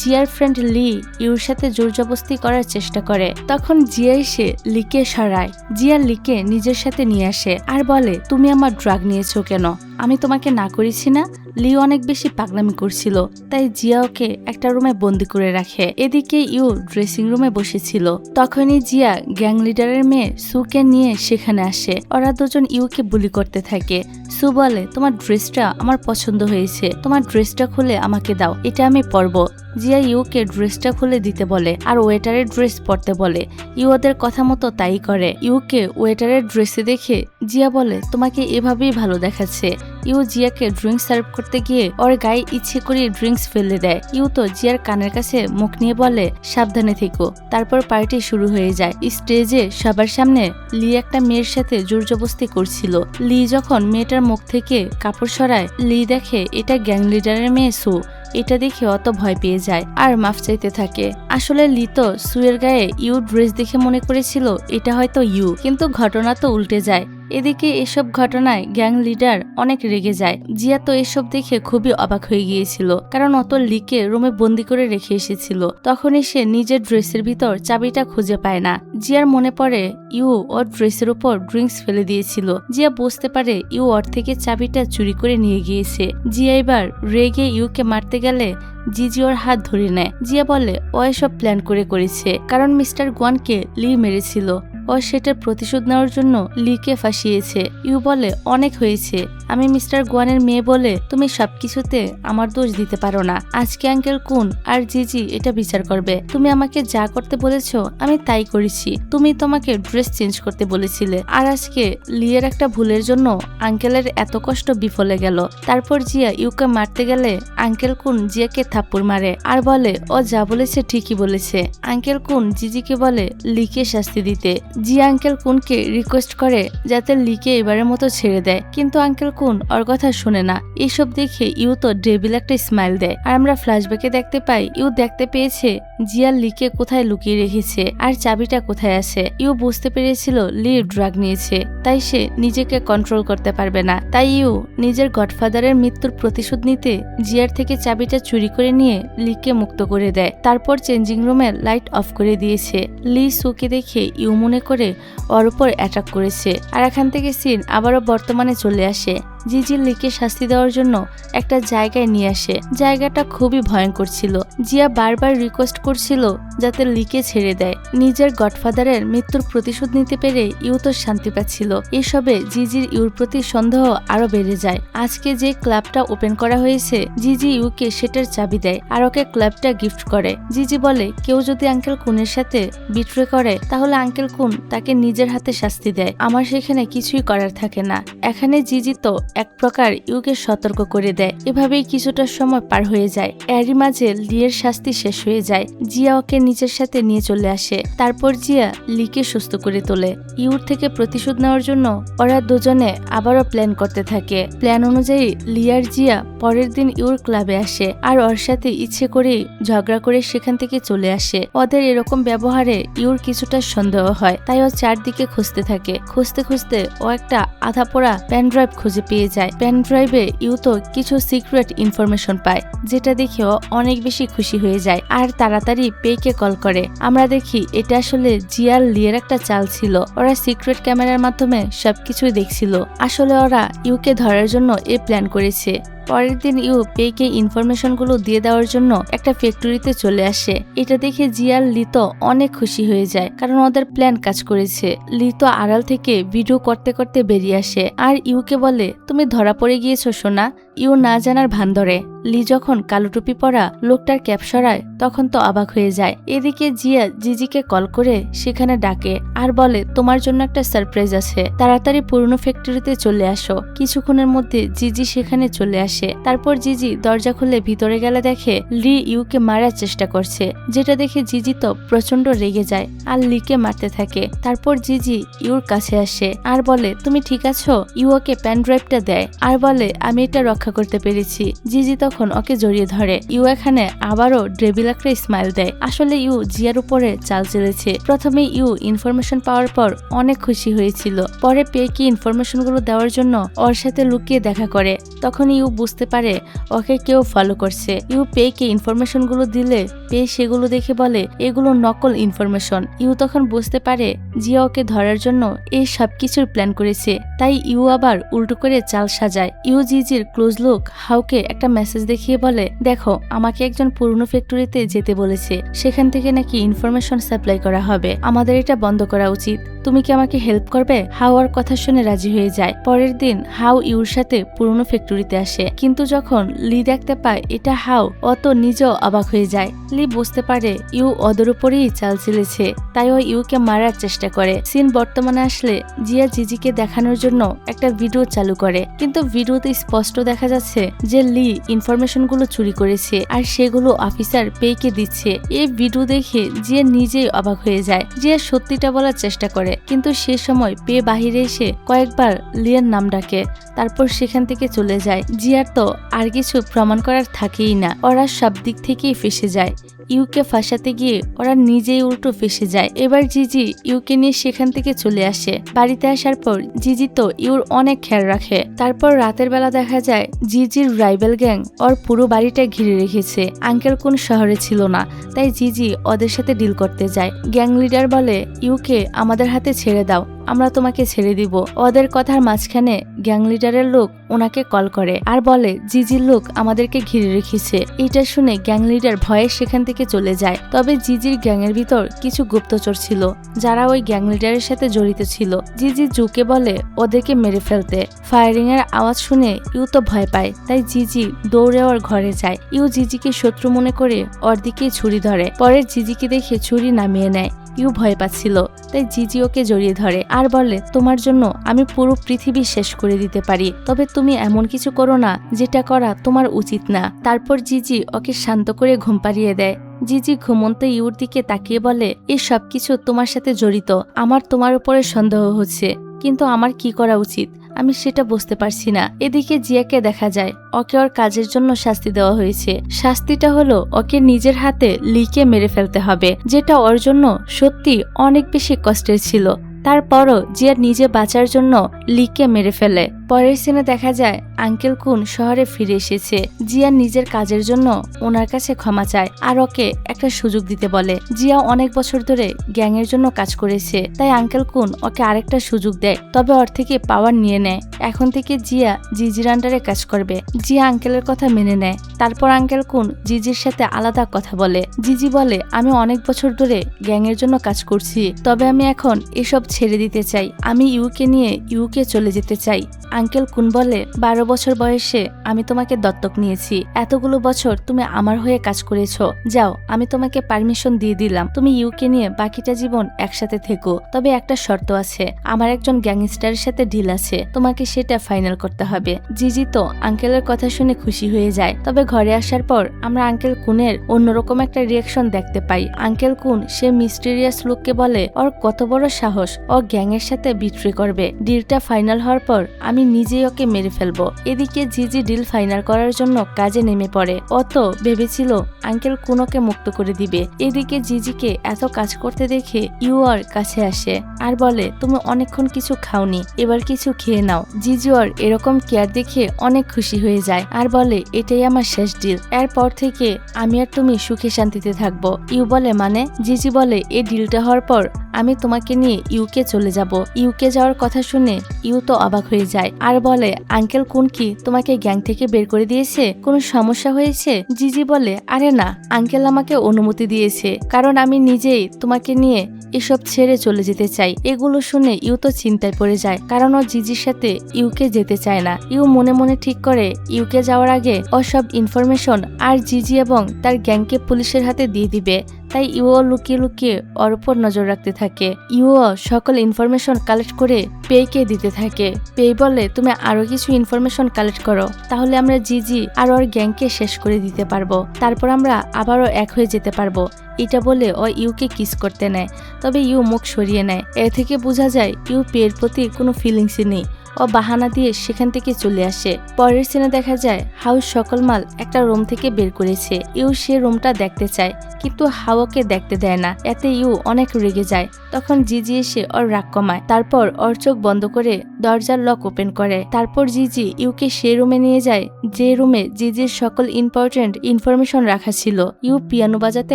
জিয়ার ফ্রেন্ড লি ইউর সাথে জোর জবস্তি করার চেষ্টা করে। তখন জিয়া এসে লিকে সরায়। জিয়া লিকে নিজের সাথে নিয়ে আসে আর বলে তুমি আমার ড্রাগ নিয়েছো কেন? আমি তোমাকে না করেছি না? লি অনেক বেশি পাগলামি করছিল, তাই জিয়া ওকে একটা রুমে বন্দি করে রাখে। এদিকে ইউ ড্রেসিং রুমে বসেছিল। তখনই জিয়া গ্যাং লিডারের মেয়ে সুকে নিয়ে সেখানে আসে। ওরা দুজন ইউকে বুলি করতে থাকে। সু বলে তোমার ড্রেসটা আমার পছন্দ হয়েছে, তোমার ড্রেসটা খুলে আমাকে দাও, এটা আমি পরবো। জিয়া ইউকে ড্রেসটা খুলে দিতে বলে আর ওয়েটারের ড্রেস পরতে বলে। ইউ ওদের কথা মতো তাই করে। ইউকে ওয়েটারের ড্রেসে দেখে জিয়া বলে তোমাকে এভাবেই ভালো দেখাচ্ছে। ইউ জিয়াকে ড্রিঙ্কস সার্ভ করতে গিয়ে ওর গায়ে ইচ্ছে করে ড্রিঙ্কস ফেলে দেয়। ইউ তো জিয়ার কানের কাছে মুখ নিয়ে বলে সাবধানে থেকো। তারপর পার্টি শুরু হয়ে যায়। স্টেজে সবার সামনে লি একটা মেয়ের সাথে জোর জবস্তি করছিল। লি যখন মেয়েটার মুখ থেকে কাপড় সরায়, লি দেখে এটা গ্যাং লিডারের মেয়ে সু। এটা দেখে অত ভয় পেয়ে যায় আর মাফ চাইতে থাকে। আসলে লি তো সুয়ের গায়ে ইউ ড্রেস দেখে মনে করেছিল এটা হয়তো ইউ, কিন্তু ঘটনা তো উল্টে যায়। এদিকে এসব ঘটনায় গ্যাং লিডার অনেক রেগে যায়। জিয়া তো এসব দেখে খুবই অবাক হয়ে গিয়েছিল, কারণ অত লিকে রুমে বন্দি করে রেখে এসেছিল। তখনই সে নিজের ড্রেসের ভিতর চাবিটা খুঁজে পায় না। জিয়ার মনে পড়ে ইউ ওর ড্রেসের উপর ড্রিঙ্কস ফেলে দিয়েছিল। জিয়া বুঝতে পারে ইউ ওর থেকে চাবিটা চুরি করে নিয়ে গিয়েছে। জিয়া এবার রেগে ইউকে মারতে গেলে জিজি ওর হাত ধরে নেয়। জিয়া বলে ও এসব প্ল্যান করেছে, কারণ মিস্টার গুয়ানকে লি মেরেছিল। ও সেটার প্রতিশোধ নেওয়ার জন্য লিকে ফাঁসিয়েছে। ইউ বলে অনেক হয়েছে, আমি মিস্টার গুয়ানের মেয়ে বলে তুমি সবকিছুতে আমার দোষ দিতে পারো না। আজকে আঙ্কেল কুন আর জিজি এটা বিচার করবে। তুমি আমাকে যা করতে বলেছো আমি তাই করেছি। তুমি তোমাকে ড্রেস চেঞ্জ করতে বলেছিলে, আর আজকে লিয়ের একটা ভুলের জন্য আঙ্কেলের এত কষ্ট বিফলে গেল। তারপর জিয়া ইউকে মারতে গেলে আঙ্কেল কুন জিয়াকে থাপ্পড় মারে আর বলে ও যা বলেছে ঠিকই বলেছে। আঙ্কেল কুন জিজিকে বলে লিকে শাস্তি দিতে। জিয়া আঙ্কেল কুনকে রিকোয়েস্ট করে যাতে লিকে এবারের মতো ছেড়ে দেয়, কিন্তু আঙ্কেল কুন ওর কথা শুনে না। এইসব দেখে ইউ তো ডেভিল একটা স্মাইল দেয়। আর আমরা ফ্ল্যাশব্যাকে দেখতে পাই ইউ দেখতে পেয়েছে জিয়া লিকে কোথায় লুকিয়ে রেখেছে আর চাবিটা কোথায় আছে। ইউ বুঝতে পেরেছিল লি ড্রাগ নিয়েছে, তাই সে নিজেকে কন্ট্রোল করতে পারবে না। তাই ইউ নিজের গডফাদারের মৃত্যুর প্রতিশোধ নিতে জিয়ার থেকে চাবিটা চুরি করে নিয়ে লিকে মুক্ত করে দেয়। তারপর চেঞ্জিং রুমের লাইট অফ করে দিয়েছে। লি সুকে দেখে ইউ মনে করে ওর উপর অ্যাটাক করেছে। আর এখান থেকে সিন আবারও বর্তমানে চলে আসে। জিজি লিকে শাস্তি দেওয়ার জন্য একটা জায়গায় নিয়ে আসে। জায়গাটা খুবই ভয়ঙ্কর ছিল। জিয়া বারবার রিকোয়েস্ট করছিল যাতে লিকে ছেড়ে দেয়। নিজের গডফাদারের মৃত্যুর প্রতিশোধ নিতে পেরে ইউ তো শান্তি পাচ্ছিল। এসবে জিজির ইউর প্রতি সন্দেহ আরো বেড়ে যায়। আজকে যে ক্লাবটা ওপেন করা হয়েছে, জিজি ইউকে সেটার চাবি দেয় আর ওকে ক্লাবটা গিফট করে। জিজি বলে কেউ যদি আঙ্কেল কুনের সাথে বিট্রে করে তাহলে আঙ্কেল কুন তাকে নিজের হাতে শাস্তি দেয়। আমার সেখানে কিছুই করার থাকে না। এখানে জিজি তো এক প্রকার ইউকে সতর্ক করে দেয়। এভাবেই কিছুটা সময় পার হয়ে যায়। এরই মাঝে লিয়ের শাস্তি শেষ হয়ে যায়। জিয়া ওকে নিজের সাথে নিয়ে চলে আসে। তারপর জিয়া লিকে সুস্থ করে তোলে। ইউর থেকে প্রতিশোধ নেওয়ার জন্য ওরা দুজনে আবারও প্ল্যান করতে থাকে। প্ল্যান অনুযায়ী লিয়ার জিয়া পরের দিন ইউর ক্লাবে আসে আর ওর সাথে ইচ্ছে করেই ঝগড়া করে সেখান থেকে চলে আসে। ওদের এরকম ব্যবহারে ইউর কিছুটা সন্দেহ হয়, তাই ও চারদিকে খুঁজতে থাকে। খুঁজতে খুঁজতে ও একটা আধা পোড়া পেন ড্রাইভ খুঁজে পেয়ে যায়। পেন ড্রাইভে ইউ তো কিছু সিক্রেট ইনফরমেশন পায়, যেটা দেখে ও অনেক বেশি খুশি হয়ে যায় আর তাড়াতাড়ি পেইকে কল করে। আমরা দেখি এটা আসলে জিয়ার লিয়ের একটা চাল ছিল। ওরা সিক্রেট ক্যামেরার মাধ্যমে সবকিছুই দেখছিল। আসলে ওরা ইউকে ধরার জন্য এই প্ল্যান করেছে। পরের দিন ইউ পেইকে ইনফরমেশনগুলো দিয়ে দেওয়ার জন্য একটা ফ্যাক্টরিতে চলে আসে। এটা দেখে জিয়ার লিতো অনেক খুশি হয়ে যায়, কারণ ওদের প্ল্যান কাজ করেছে। লিতো আড়াল থেকে ভিডিও করতে করতে বেরিয়ে আসে আর ইউকে বলে, তুমি ধরা পড়ে গিয়েছো সোনা। ইউ না জানার ভান ধরে। লি যখন কালো টুপি পরা লোকটার ক্যাপ সরায় তখন তো অবাক হয়ে যায়। এদিকে জিয়া জিজিকে কল করে সেখানে ডাকে আর বলে, তোমার জন্য একটা সারপ্রাইজ আছে, তাড়াতাড়ি পুরনো ফ্যাক্টরিতে চলে আসো। কিছুক্ষণের মধ্যে জিজি সেখানে চলে আসে। তারপর জিজি দরজা খুলে ভিতরে গেলে দেখে লি ইউকে মারার চেষ্টা করছে, যেটা দেখে জিজি তো প্রচন্ড রেগে যায় আর লিকে মারতে থাকে। তারপর জিজি ইউর কাছে আসে আর বলে, তুমি ঠিক আছো? ইউ ওকে পেন ড্রাইভটা দেয় আর বলে, আমি এটা রক্ষা করতে পেরেছি। জিজি তখন ওকে জড়িয়ে ধরে। ইউ এখানে আবারও ডেভিল একটা স্মাইল দেয়। আসলে ইউ জিয়ার উপরে চাল চেলেছে। প্রথমে ইউ ইনফরমেশন পাওয়ার পর অনেক খুশি হয়েছিল। পরে পেইকে ইনফরমেশন গুলো দেওয়ার জন্য ওর সাথে লুকিয়ে দেখা করে। তখন ইউ বুঝতে পারে ওকে কেউ ফলো করছে। ইউ পেইকে ইনফরমেশন গুলো দিলে পেই সেগুলো দেখে বলে, এগুলো নকল ইনফরমেশন। ইউ তখন বুঝতে পারে জিয়া ওকে ধরার জন্য এই সবকিছুর প্ল্যান করেছে। তাই ইউ আবার উল্টো করে চাল সাজায়। ইউ জিজির ক্লোজ লুক হাউকে একটা মেসেজ দেখিয়ে বলে, দেখো আমাকে একজন পুরনো ফ্যাক্টরিতে যেতে বলেছে, সেখান থেকে নাকি ইনফরমেশন সাপ্লাই করা হবে, আমাদের এটা বন্ধ করা উচিত, তুমি কি আমাকে হেল্প করবে? হাওয়ার কথা শুনে রাজি হয়ে যায়। পরের দিন হাউ ইউর সাথে পুরনো ফ্যাক্টরিতে আসে, কিন্তু যখন লি দেখতে পায় এটা হাউ, অত নিজেও অবাক হয়ে যায়। লি বুঝতে পারে ইউ ওদের উপরেই চাল চেলেছে, তাই ও ইউকে মারার চেষ্টা করে। সিন বর্তমানে আসলে জিয়া জিজিকে দেখানোর জন্য একটা ভিডিও চালু করে, কিন্তু ভিডিওতে স্পষ্ট দেখা যাচ্ছে যে লি ইনফরমেশন গুলো চুরি করেছে আর সেগুলো অফিসার পেইকে দিচ্ছে। এই ভিডিও দেখে জিয়া নিজেই অবাক হয়ে যায়। জিয়া সত্যিটা বলার চেষ্টা করে, কিন্তু সে সময় পে বাহিরে এসে কয়েকবার লিয়ার নাম ডাকে, তারপর সেখান থেকে চলে যায়। জিয়ার তো আর কিছু প্রমাণ করার থাকেই না, ওরা সব দিক থেকেই ফেসে যায়। ইউকে ফাঁসাতে গিয়ে ওরা নিজেই উল্টো ফেসে যায়। এবার জিজি ইউকে নিয়ে সেখান থেকে চলে আসে। বাড়িতে আসার পর জিজি তো ইউর অনেক খেয়াল রাখে। তারপর রাতের বেলা দেখা যায় জিজির রাইভেল গ্যাং ওর পুরো বাড়িটা ঘিরে রেখেছে। আঙ্কেল কোন শহরে ছিল না, তাই জিজি ওদের সাথে ডিল করতে যায়। গ্যাং লিডার বলে, ইউকে আমাদের হাতে ছেড়ে দাও, আমরা তোমাকে ছেড়ে দিব। ওদের কথার মাঝখানে গ্যাং লিডারের লোক ওনাকে কল করে আর বলে, জিজির লোক আমাদেরকে ঘিরে রেখেছে। এটা শুনে গ্যাং লিডার ভয়ে সেখান থেকে চলে যায়। তবে জিজির গ্যাংয়ের ভিতর কিছু গুপ্তচর ছিল যারা ওই গ্যাং লিডারের সাথে জড়িত ছিল। জিজি জুকে বলে ওদেরকে মেরে ফেলতে। ফায়ারিং এর আওয়াজ শুনে ইউ তো ভয় পায়, তাই জিজি দৌড়ে ওর ঘরে যায়। ইউ জিজিকে শত্রু মনে করে ওর দিকে ছুরি ধরে। পরে জিজিকে দেখে ছুরি নামিয়ে নেয়। ইউ ভয় পাচ্ছিল, তাই জিজি ওকে জড়িয়ে ধরে আর বলে, তোমার জন্য আমি পুরো পৃথিবী শেষ করে দিতে পারি, তবে তুমি এমন কিছু করো না যেটা করা তোমার উচিত না। তারপর জিজি ওকে শান্ত করে ঘুম পাড়িয়ে দেয়। জিজি ঘুমন্ত ইউর দিকে তাকিয়ে বলে, এই সবকিছু তোমার সাথে জড়িত, আমার তোমার উপরে সন্দেহ হচ্ছে, কিন্তু আমার কি করা উচিত আমি সেটা বুঝতে পারছি না। এদিকে জিয়াকে দেখা যায় ওকে ওর কাজের জন্য শাস্তি দেওয়া হয়েছে। শাস্তিটা হলো ওকে নিজের হাতে লিকে মেরে ফেলতে হবে, যেটা ওর জন্য সত্যি অনেক বেশি কষ্টের ছিল। তারপরও জিয়া নিজে বাঁচার জন্য লিকে মেরে ফেলে। পরের সিনে দেখা যায় আঙ্কেল কুন শহরে ফিরে এসেছে। জিয়া নিজের কাজের জন্য ওনার কাছে ক্ষমা চায় আর ওকে একটা সুযোগ দিতে বলে। জিয়া অনেক বছর ধরে গ্যাংয়ের জন্য কাজ করেছে, তাই আঙ্কেল কুন ওকে আরেকটা সুযোগ দেয়, তবে ওর থেকে পাওয়ার নিয়ে নেয়। এখন থেকে জিয়া জিজির আন্ডারে কাজ করবে। জিয়া আঙ্কেলের কথা মেনে নেয়। তারপর আঙ্কেল কুন জিজির সাথে আলাদা কথা বলে। জিজি বলে, আমি অনেক বছর ধরে গ্যাংয়ের জন্য কাজ করছি, তবে আমি এখন এসব ছেড়ে দিতে চাই, আমি ইউকে নিয়ে ইউকে চলে যেতে চাই। আঙ্কেল কুন বলে 12 বছর বয়সে আমি তোমাকে দত্তক নিয়েছি, এতগুলো বছর তুমি আমার হয়ে কাজ করেছো, যাও আমি তোমাকে পারমিশন দিয়ে দিলাম, তুমি ইউকে নিয়ে বাকিটা জীবন একসাথে থেকো। তবে একটা শর্ত আছে, আমার একজন গ্যাংস্টারের সাথে ডিল আছে, তোমাকে সেটা ফাইনাল করতে হবে। জিজি তো আঙ্কেলের কথা শুনে খুশি হয়ে যায়। তবে ঘরে আসার পর আমরা আঙ্কেল কুনের অন্যরকম একটা রিয়াকশন দেখতে পাই। আঙ্কেল কুন সে মিস্টেরিয়াস লোককে বলে ওর কত বড় সাহস, ও গ্যাংয়ের সাথে বিট্রে করবে। ডিলটা ফাইনাল হওয়ার পর আমি নিজেই ওকে মেরে ফেলবো। এদিকে জিজি ডিল ফাইনাল করার জন্য কাজে নেমে পড়ে। ও তো ভেবেছিল আঙ্কেল কুনোকে মুক্ত করে দিবে। এদিকে জিজিকে এত কাজ করতে দেখে ইউ ওর কাছে আসে আর বলে তুমি অনেকক্ষণ কিছু খাওনি, এবার কিছু খেয়ে নাও। জিজি ওর এরকম কেয়ার দেখে অনেক খুশি হয়ে যায় আর বলে এটাই আমার শেষ ডিল, এরপর থেকে আমি আর তুমি সুখে শান্তিতে থাকবো। ইউ বলে মানে? জিজি বলে এই ডিলটা হওয়ার পর আমি তোমাকে নিয়ে ইউকে চলে যাব। ইউকে যাওয়ার কথা শুনে ইউ তো অবাক হয়ে যায় আর বলে আঙ্কেল কুন কি তোমাকে গ্যাং থেকে বের করে দিয়েছে, কোনো সমস্যা হয়েছে? জিজি বলে আরে না, আঙ্কেল আমাকে অনুমতি দিয়েছে, কারণ আমি নিজেই তোমাকে নিয়ে এসব ছেড়ে চলে যেতে চাই। এগুলো শুনে ইউ তো চিন্তায় পড়ে যায়, কারণ ও জিজির সাথে ইউকে যেতে চায় না। ইউ মনে মনে ঠিক করে ইউকে যাওয়ার আগে ও সব ইনফরমেশন আর জিজি এবং তার গ্যাংকে পুলিশের হাতে দিয়ে দিবে। তাই ইউও লুকিয়ে লুকিয়ে ওর উপর নজর রাখতে থাকে। ইউও সকল ইনফরমেশন কালেক্ট করে পেইকে দিতে থাকে। পেই বলে তুমি আরো কিছু ইনফরমেশন কালেক্ট করো, তাহলে আমরা জিজি আর ওর গ্যাংকে শেষ করে দিতে পারবো, তারপর আমরা আবারও এক হয়ে যেতে পারবো। এটা বলে ও ইউকে কিস করতে নেয়, তবে ইউ মুখ সরিয়ে নেয়। এ থেকে বোঝা যায় ইউ পেয়ের প্রতি কোনো ফিলিংসই নেই। ও বাহানা দিয়ে সেখান থেকে চলে আসে। পরের সিনে দেখা যায় হাউস সকল মাল একটা রুম থেকে বের করেছে। ইউ সে রুমটা দেখতে চায়, কিন্তু হাওয়াকে দেখতে দেয় না। এতে ইউ অনেক রেগে যায়। তখন জিজি এসে ওর রাগ কমায়, তারপর ওর চোখ বন্ধ করে দরজার লক ওপেন করে। তারপর জিজি ইউকে সে রুমে নিয়ে যায় যে রুমে জিজির সকল ইম্পর্টেন্ট ইনফরমেশন রাখা ছিল। ইউ পিয়ানো বাজাতে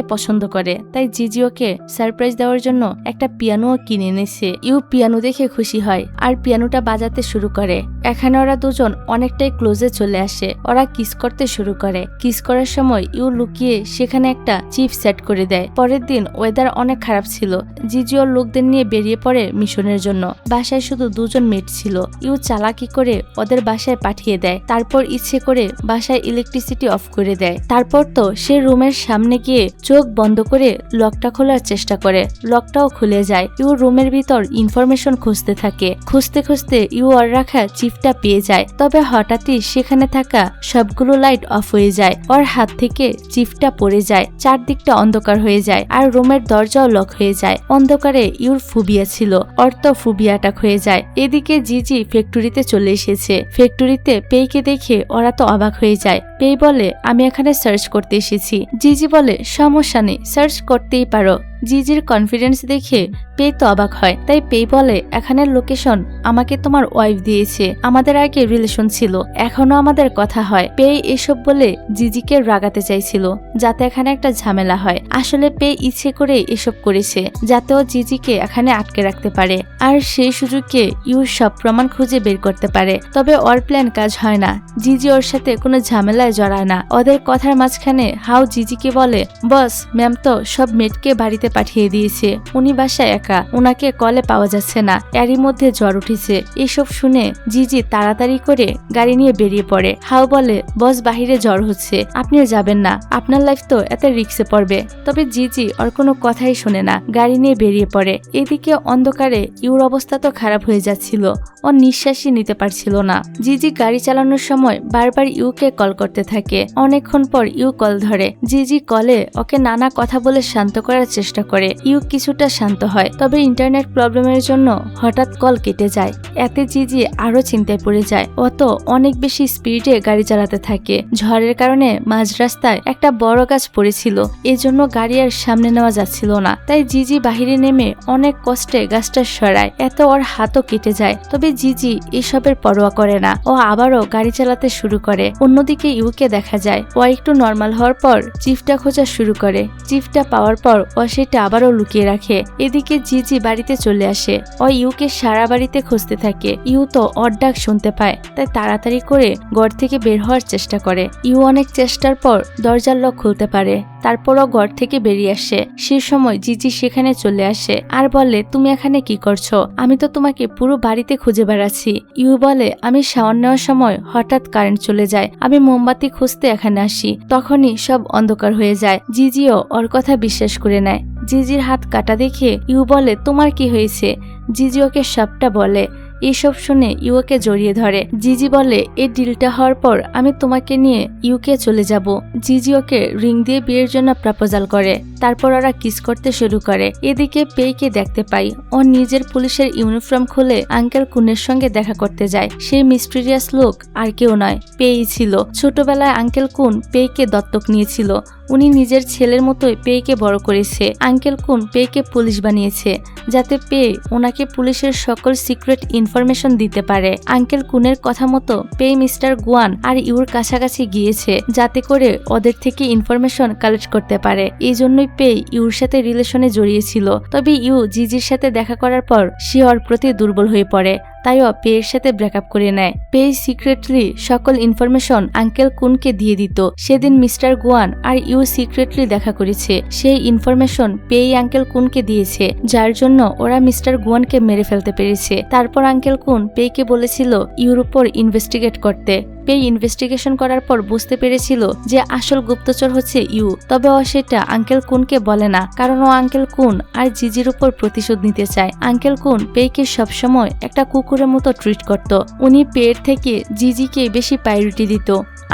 পছন্দ করে, তাই জিজি ওকে সারপ্রাইজ দেওয়ার জন্য একটা পিয়ানো কিনে এনেছে। ইউ পিয়ানো দেখে খুশি হয় আর পিয়ানোটা বাজাতে শুরু করে। এখানে ওরা দুজন অনেকটাই ক্লোজে চলে আসে। ওরা কিস করতে শুরু করে। কিস করার সময় ইউ লুকিয়ে সেখানে একটা চিপ সেট করে দেয়। পরের দিন ওয়েদার অনেক খারাপ ছিল। জিজি ওর লোকদের নিয়ে বেরিয়ে পড়ে মিশনের জন্য। বাসায় শুধু দুজন মেট ছিল। ইউ চালাকি করে ওদের বাসায় পাঠিয়ে দেয়, তারপর ইচ্ছে করে বাসায় ইলেকট্রিসিটি অফ করে দেয়। তারপর তো সে রুমের সামনে গিয়ে চোখ বন্ধ করে লকটা খোলার চেষ্টা করে, লকটাও খুলে যায়। ইউ রুমের ভিতর ইনফরমেশন খুঁজতে থাকে। খুঁজতে খুঁজতে ইউ ওর রাখা চিপটা পেয়ে যায়। তবে হঠাৎই সেখানে থাকা সবগুলো লাইট অফ হয়ে যায়। ওর হাত থেকে চিপটা পড়ে যায়। চারদিকটা অন্ধকার হয়ে যায় আর রুমের দরজাও লক হয়ে যায়। অন্ধকারে ইউর ফুবিয়া ছিল, ওর তো ফুবিয়া অ্যাটাক হয়ে যায়। এদিকে জিজি ফ্যাক্টরিতে চলে এসেছে। ফ্যাক্টরিতে পেইকে দেখে ওরা তো অবাক হয়ে যায়। পেই বলে আমি এখানে সার্চ করতে এসেছি। জিজি বলে সমস্যা নেই, সার্চ করতেই পারো। জিজির কনফিডেন্স দেখে পেই তো অবাক হয়। তাই পেই বলে এখানের লোকেশন আমাকে তোমার ওয়াইফ দিয়েছে, আমাদের আগে রিলেশন ছিল, এখনো আমাদের কথা হয়। পেই এসব বলে জিজিকে রাগাতে চাইছিল যাতে এখানে একটা ঝামেলা হয়। আসলে পেই ইচ্ছে করে এসব করেছে যাতে ও জিজিকে এখানে আটকে রাখতে পারে আর সেই সুযোগে ইউ সব প্রমাণ খুঁজে বের করতে পারে। তবে ওর প্ল্যান কাজ হয় না। জিজি ওর সাথে কোনো ঝামেলায় জড়ায় না। ওদের কথার মাঝখানে হাউ জিজিকে বলে বস ম্যাম তো সব মেটকে বাড়িতে পাঠিয়ে দিয়েছে, উনি বাসায় একা, উনাকে কলে পাওয়া যাচ্ছে না, এরই মধ্যে জ্বর উঠেছে। এসব শুনে জিজি তাড়াতাড়ি করে গাড়ি নিয়ে বেরিয়ে পড়ে। হাউ বলে বস বাহিরে জ্বর হচ্ছে, আপনিও যাবেন না, আপনার লাইফ তো এত রিস্কে পড়বে। তবে জিজি ওর কোনো কথাই শোনে না, গাড়ি নিয়ে বেরিয়ে পড়ে। এদিকে অন্ধকারে ইউর অবস্থা তো খারাপ হয়ে যাচ্ছিল, ও নিঃশ্বাসই নিতে পারছিল না। জিজি গাড়ি চালানোর সময় বারবার ইউকে কল করতে থাকে। অনেকক্ষণ পর ইউ কল ধরে। জিজি কলে ওকে নানা কথা বলে শান্ত করার চেষ্টা করে। ইউ কিছুটা শান্ত হয়, তবে ইন্টারনেট প্রবলেমের জন্য হঠাৎ কল কেটে যায়। এতে জিজি আরো চিন্তায় পড়ে যায়। ও তো অনেক বেশি স্পিডে গাড়ি চালাতে থাকে। ঝড়ের কারণে মাঝ রাস্তায় একটা বড় গাছ পড়েছিল, এজন্য গাড়ি আর সামনে নেওয়া যাচ্ছিল না। তাই জিজি বাহিরে নেমে অনেক কষ্টে গাছটা সরায়। এত ওর হাতও কেটে যায়। তবে জিজি এসবের পরোয়া করে না, ও আবারও গাড়ি চালাতে শুরু করে। অন্যদিকে ইউকে দেখা যায় ও একটু নর্মাল হওয়ার পর চিফটা খোঁজা শুরু করে। চিফটা পাওয়ার পর ও সে সেটা আবারও লুকিয়ে রাখে। এদিকে জিজি বাড়িতে চলে আসে। ও ইউকে সারা বাড়িতে খুঁজতে থাকে। ইউ তো ওর ডাক শুনতে পায়, তাই তাড়াতাড়ি করে ঘর থেকে বের হওয়ার চেষ্টা করে। ইউ অনেক চেষ্টার পর দরজার লক খুলতে পারে। তারপরও ঘর থেকে বেরিয়ে আসে। সে সময় জিজি সেখানে চলে আসে আর বলে, তুমি এখানে কি করছো? আমি তো তোমাকে পুরো বাড়িতে খুঁজে বেড়াচ্ছি। ইউ বলে, আমি শাওয়ার নেওয়ার সময় হঠাৎ কারেন্ট চলে যায়, আমি মোমবাতি খুঁজতে এখানে আসি, তখনই সব অন্ধকার হয়ে যায়। জিজিও ওর কথা বিশ্বাস করে নেয়। জিজির হাত কাটা দেখে ইউ বলে, তোমার কি হয়েছে? জিজি ওকে সবটা বলে। এইসব শুনে ইউকে জড়িয়ে ধরে। জিজি বলে, এই ডিলটা হওয়ার পর আমি তোমাকে নিয়ে ইউকে চলে যাব। জিজি ওকে রিং দিয়ে বিয়ের জন্য প্রপোজাল করে। তারপর ওরা কিস করতে শুরু করে। এদিকে পেইকে দেখতে পাই। ও নিজের পুলিশের ইউনিফর্ম খুলে আঙ্কেল কুনের সঙ্গে দেখা করতে যায়। সেই মিস্টেরিয়াস লোক আর কেউ নয়, পেই ছিল। ছোটবেলায় আঙ্কেল কুন পেইকে দত্তক নিয়েছিল। উনি নিজের ছেলের মতোই পেইকে বড় করেছে। আঙ্কেল কুন পেইকে পুলিশ বানিয়েছে, যাতে পেই ওনাকে পুলিশের সকল সিক্রেট ইনফরমেশন দিতে পারে। আঙ্কেল কুনের কথা মতো পেই মিস্টার গুয়ান আর ইউর কাছাকাছি গিয়েছে, যাতে করে ওদের থেকে ইনফরমেশন কালেক্ট করতে পারে। এই জন্যই পেই ইউর সাথে রিলেশনে জড়িয়েছিল। তবে ইউ জিজির সাথে দেখা করার পর সে ওর প্রতি দুর্বল হয়ে পড়ে, তাইও পেয়ের সাথে ব্রেকআপ করে নেয়। পেই সিক্রেটলি সকল ইনফরমেশন আঙ্কেল কুনকে দিয়ে দিত। সেদিন মিস্টার গুয়ান আর ইউ সিক্রেটলি দেখা করেছে। সেই ইনফরমেশন পেই আঙ্কেল কুনকে দিয়েছে, যার জন্য ওরা মিস্টার গুয়ানকে মেরে ফেলতে পেরেছে। তারপর আঙ্কেল কুন পেইকে বলেছিল ইউর উপর ইনভেস্টিগেট করতে। পেই ইনভেস্টিগেশন করার পর বুঝতে পেরেছিল যে আসল গুপ্তচর হচ্ছে ইউ। তবে ও সেটা আঙ্কেল কুনকে বলে না, কারণ ও আঙ্কেল কুন আর জিজির উপর প্রতিশোধ নিতে চায়। আঙ্কেল কুন পেইকে সবসময় একটা কুকুরের মতো ট্রিট করত। উনি পেয়ের থেকে জিজিকে বেশি প্রায়োরিটি দিত।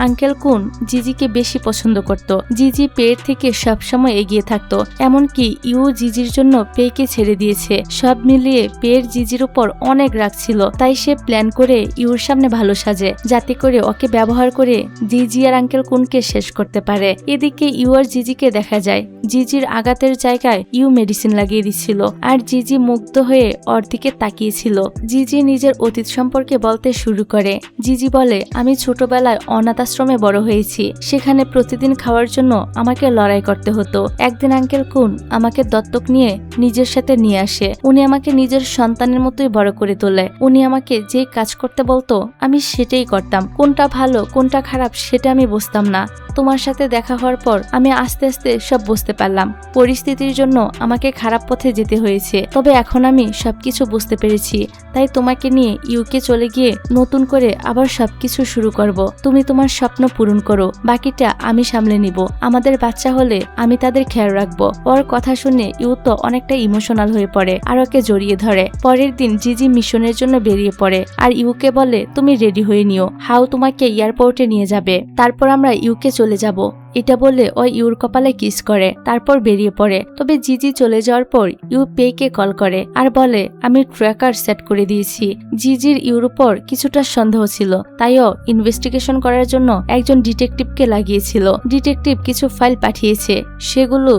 আঙ্কেল কুন জিজিকে বেশি পছন্দ করত। জিজি পেয়ের থেকে সবসময় এগিয়ে থাকতো। এমনকি ইউ জিজির জন্য পেইকে ছেড়ে দিয়েছে। সব মিলিয়ে পেয়ের জিজির উপর অনেক রাগ ছিল, তাই সে প্ল্যান করে ইউর সামনে ভালো সাজে, যাতে করে ওকে ব্যবহার করে জিজি আর আঙ্কেল কুনকে শেষ করতে পারে। এদিকে ইউ আর জিজিকে দেখা যায়। জিজির আঘাতের জায়গায় ইউ মেডিসিন লাগিয়ে দিচ্ছিল, আর জিজি মুগ্ধ হয়ে ওর দিকে তাকিয়েছিল। জিজি নিজের অতীত সম্পর্কে বলতে শুরু করে। জিজি বলে, আমি ছোটবেলায় অনাথ আশ্রমে বড় হয়েছি। সেখানে প্রতিদিন খাওয়ার জন্য আমাকে লড়াই করতে হতো। একদিন আঙ্কেল কুন আমাকে দত্তক নিয়ে নিজের সাথে নিয়ে আসে। উনি আমাকে নিজের সন্তানের মতোই বড় করে তোলে। উনি আমাকে যে কাজ করতে বলতো আমি সেটাই করতাম। কোনটা ভালো কোনটা খারাপ সেটা আমি বুঝতাম না। তোমার সাথে দেখা হওয়ার পর আমি আস্তে আস্তে সব বুঝতে পারলাম। পরিস্থিতির জন্য আমাকে খারাপ পথে যেতে হয়েছে, তবে এখন আমি সবকিছু বুঝতে পেরেছি। তাই তোমাকে নিয়ে ইউকে চলে গিয়ে নতুন করে আবার সবকিছু শুরু করব। তুমি তোমার স্বপ্ন পূরণ করো, বাকিটা আমি সামলে নিব। আমাদের বাচ্চা হলে আমি তাদের খেয়াল রাখবো। ওর কথা শুনে ইউ তো অনেকটা ইমোশনাল হয়ে পড়ে আর ওকে জড়িয়ে ধরে। পরের দিন জিজি মিশনের জন্য বেরিয়ে পড়ে আর ইউকে বলে, তুমি রেডি হয়ে নিও, হাউ তোমাকে এয়ারপোর্টে নিয়ে যাবে, তারপর আমরা ইউকে চলে যাব। এটা বলে ও ইউর কপালে কিস করে, তারপর বেরিয়ে পড়ে। তবে জিজি চলে যাওয়ার পর ইউ পেইকে কল করে আর বলে, আমি ট্র্যাকার সেট করে দিয়েছি। জিজির ইউর উপর কিছুটা সন্দেহ ছিল, তাইও ইনভেস্টিগেশন করার জন্য একজন ডিটেকটিভকে লাগিয়েছিল। ডিটেকটিভ কিছু ফাইল পাঠিয়েছে, সেগুলো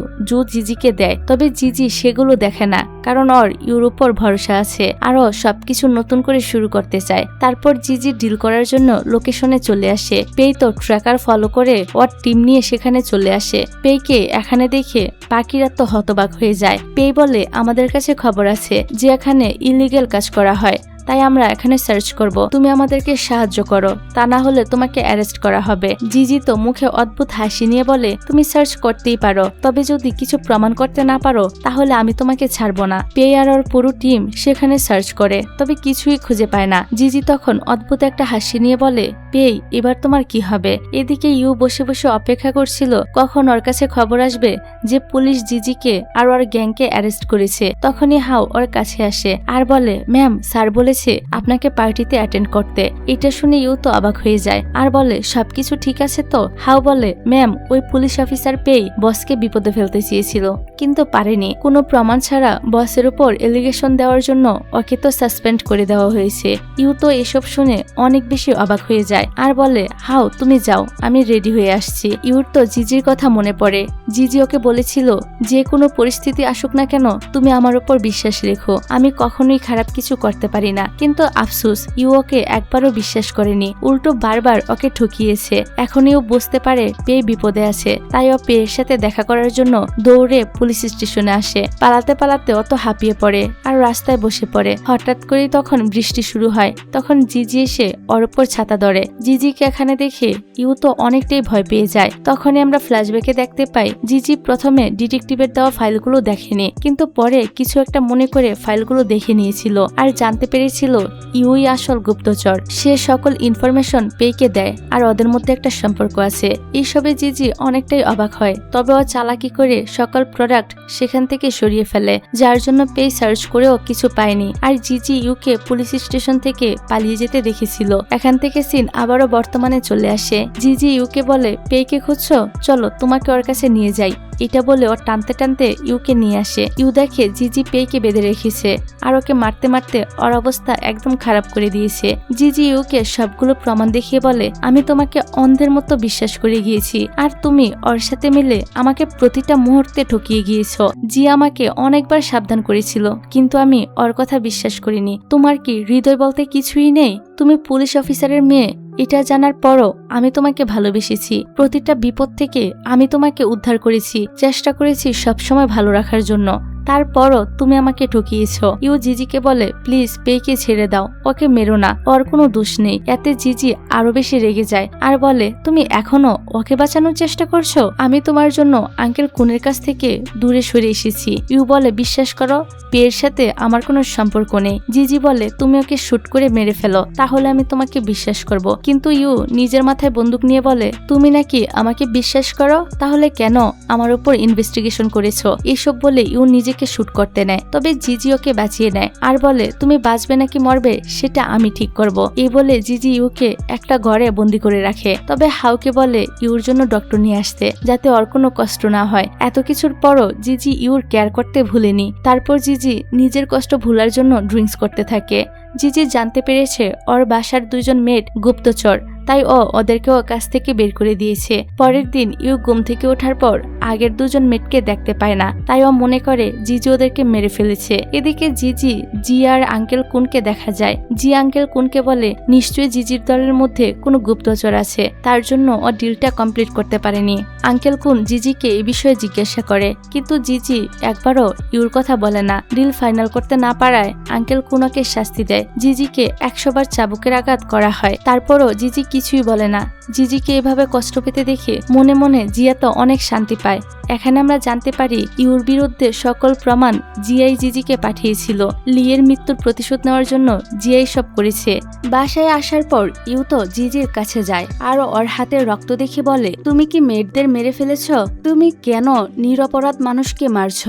জিজিকে দেয়। তবে জিজি সেগুলো দেখে না, কারণ ওর ইউর উপর ভরসা আছে আর ও সবকিছু নতুন করে শুরু করতে চায়। তারপর জিজি ডিল করার জন্য লোকেশনে চলে আসে। পেই তো ট্র্যাকার ফলো করে ওর টিম নিয়ে সেখানে চলে আসে। পেইকে এখানে দেখে বাকিরা তো হতবাক হয়ে যায়। পেই বলে, আমাদের কাছে খবর আছে যে এখানে ইলিগ্যাল কাজ করা হয়, তাই আমরা এখানে সার্চ করব। তুমি আমাদেরকে সাহায্য করো, তা না হলে তোমাকে অ্যারেস্ট করা হবে। জিজি তো মুখে অদ্ভুত হাসি নিয়ে বলে, তুমি সার্চ করতেই পারো, তবে যদি কিছু প্রমাণ করতে না পারো তাহলে আমি তোমাকে ছাড়বো না। পেই আর ওর পুরো টিম সেখানে সার্চ করে, তবে কিছুই খুঁজে পায় না। জিজি তখন অদ্ভুত একটা হাসি নিয়ে বলে, পেই এবার তোমার কি হবে? এদিকে ইউ বসে বসে অপেক্ষা করছিল কখন ওর কাছে খবর আসবে যে পুলিশ জিজিকে আর ওর গ্যাংকে অ্যারেস্ট করেছে। তখনই হাউ ওর কাছে আসে আর বলে, ম্যাম স্যার বলেছে আপনাকে পার্টিতে অ্যাটেন্ড করতে। এটা শুনে ইউ তো অবাক হয়ে যায় আর বলে, সবকিছু ঠিক আছে তো? হাউ বলে, ম্যাম ওই পুলিশ অফিসার পেই বসকে বিপদে ফেলতে চেয়েছিল, কিন্তু পারেনি। কোনো প্রমাণ ছাড়া বসের উপর এলিগেশন দেওয়ার জন্য ওকে তো সাসপেন্ড করে দেওয়া হয়েছে। ইউ তো এসব শুনে অনেক বেশি অবাক হয়ে যায় আর বলে, হাউ তুমি যাও, আমি রেডি হয়ে আসছি। ইউর তো জিজির কথা মনে পড়ে। জিজি ওকে বলেছিল, যে কোনো পরিস্থিতি আসুক না কেন তুমি আমার উপর বিশ্বাস রেখো, আমি কখনোই খারাপ কিছু করতে পারি না। না। কিন্তু আফসোস ইউ ওকে একবারও বিশ্বাস করেনি, উল্টো বারবার ওকে ঠকিয়েছে। এখন ইউ বুঝতে পারে পে বিপদে আছে, তাই ও পেয়ের সাথে দেখা করার জন্য দৌড়ে পুলিশ স্টেশনে আসে। পালাতে পালাতে অত হাঁপিয়ে পড়ে আর রাস্তায় বসে পড়ে। হঠাৎ করে তখন বৃষ্টি শুরু হয়। তখন জিজি এসে ওর উপর ছাতা ধরে। জিজিকে এখানে দেখে ইউ তো অনেকটাই ভয় পেয়ে যায়। তখনই আমরা ফ্ল্যাশব্যাকে দেখতে পাই জিজি প্রথমে ডিটেকটিভের দেওয়া ফাইলগুলো দেখেনি, কিন্তু পরে কিছু একটা মনে করে ফাইলগুলো দেখে নিয়েছিল আর জানতে পেরেছিল ইউই আসল গুপ্তচর। সে সকল ইনফরমেশন পেকে দেয় আর ওদের মধ্যে একটা সম্পর্ক আছে। এইসবে জিজি অনেকটাই অবাক হয়, তবে ও চালাকি করে সকল প্রোডাক্ট সেখান থেকে সরিয়ে ফেলে, যার জন্য পে সার্চ করেও কিছু পায়নি। আর জিজি ইউকে পুলিশ স্টেশন থেকে পালিয়ে যেতে দেখেছিল। এখান থেকে সিন আবারও বর্তমানে চলে আসে। জিজি ইউকে বলে পেকে খুঁজছো, চলো তোমাকে ওর কাছে নিয়ে যাই। এটা বলে ও টানতে টানতে ইউকে নিয়ে আসে। ইউ দেখে জিজি পেকে বেঁধে রেখেছে আর ওকে মারতে মারতে ওর অবস্থা একদম খারাপ করে দিয়েছে। জিজি ইউকে সবগুলো প্রমাণ দেখিয়ে বলে আমি তোমাকে অন্ধের মতো বিশ্বাস করে গিয়েছি আর তুমি ওর সাথে মিলে আমাকে প্রতিটা মুহূর্তে ঠকিয়ে গিয়েছো। জি আমাকে অনেকবার সাবধান করেছিল, কিন্তু আমি ওর কথা বিশ্বাস করিনি। তোমার কি হৃদয় বলতে কিছুই নেই? তুমি পুলিশ অফিসারের মেয়ে, এটা জানার পরও আমি তোমাকে ভালোবেসেছি। প্রতিটা বিপদ থেকে আমি তোমাকে উদ্ধার করেছি, চেষ্টা করেছি সবসময় ভালো রাখার জন্য। তারপরও তুমি আমাকে ঠকিয়েছো। ইউ জিজিকে বলে প্লিজ পেকে ছেড়ে দাও, ওকে মেরো না, ওর কোনো দোষ নেই। এতে জিজি আরো বেশি রেগে যায় আর বলে তুমি এখনো ওকে বাঁচানোর চেষ্টা করছো? আমি তোমার জন্য আঙ্কেল কুনের কাছ থেকে দূরে সরে এসেছি। ইউ বলে বিশ্বাস করো পেয়ের সাথে আমার কোনো সম্পর্ক নেই। জিজি বলে তুমি ওকে শুট করে মেরে ফেলো, তাহলে আমি তোমাকে বিশ্বাস করব। কিন্তু ইউ নিজের মাথায় বন্দুক নিয়ে বলে তুমি নাকি আমাকে বিশ্বাস করো, তাহলে কেন আমার উপর ইনভেস্টিগেশন করেছো? এসব বলে ইউ নিজেকে শুট করতে নেয়, তবে জিজি ওকে বাঁচিয়ে নেয় আর বলে তুমি বাঁচবে নাকি মরবে সেটা আমি ঠিক করব। এই বলে জিজি ইউকে একটা ঘরে বন্দি করে রাখে, তবে হাউকে বলে ইউর জন্য ডক্টর নিয়ে আসতে, যাতে ওর কোনো কষ্ট না হয়। এত কিছুর পরও জিজি ইউর কেয়ার করতে ভুলেনি। তারপর জিজি নিজের কষ্ট ভুলার জন্য ড্রিঙ্কস করতে থাকে। জিজি জানতে পেরেছে ওর বাসার দুইজন মেড গুপ্তচর, তাই ওদেরকেও কাছ থেকে বের করে দিয়েছে। পরের দিন ইউ ঘুম থেকে ওঠার পর আগের দুজন মেটকে দেখতে পায় না, তাই ও মনে করে জিজি ওদেরকে মেরে ফেলেছে। এদিকে জিজি জি আর আঙ্কেল কুনকে দেখা যায়। জি আঙ্কেল কুনকে বলে নিশ্চয়ই জিজির দলের মধ্যে কোনো গুপ্তচর আছে, তার জন্য ও ডিলটা কমপ্লিট করতে পারেনি। আঙ্কেল কুন জিজিকে এই বিষয়ে জিজ্ঞাসা করে, কিন্তু জিজি একবারও ইউর কথা বলে না। ডিল ফাইনাল করতে না পারায় আঙ্কেল কুন ওকে শাস্তি দেয়। জিজিকে 100 বার চাবুকের আঘাত করা হয়, তারপরও জিজি কিছুই বলে না। জিজিকে এভাবে কষ্ট পেতে দেখে মনে মনে জিয়া তো অনেক শান্তি পায়। এখানে আমরা জানতে পারি ইউর বিরুদ্ধে সকল প্রমাণ জিয়াই জিজিকে পাঠিয়েছিল। লিয়ের মৃত্যুর প্রতিশোধ নেওয়ার জন্য জিয়াই সব করেছে। বাসায় আসার পর ইউ তো জিজির কাছে যায় আর ওর হাতে রক্ত দেখে বলে তুমি কি মেয়েদের মেরে ফেলেছ? তুমি কেন নিরপরাধ মানুষকে মারছ?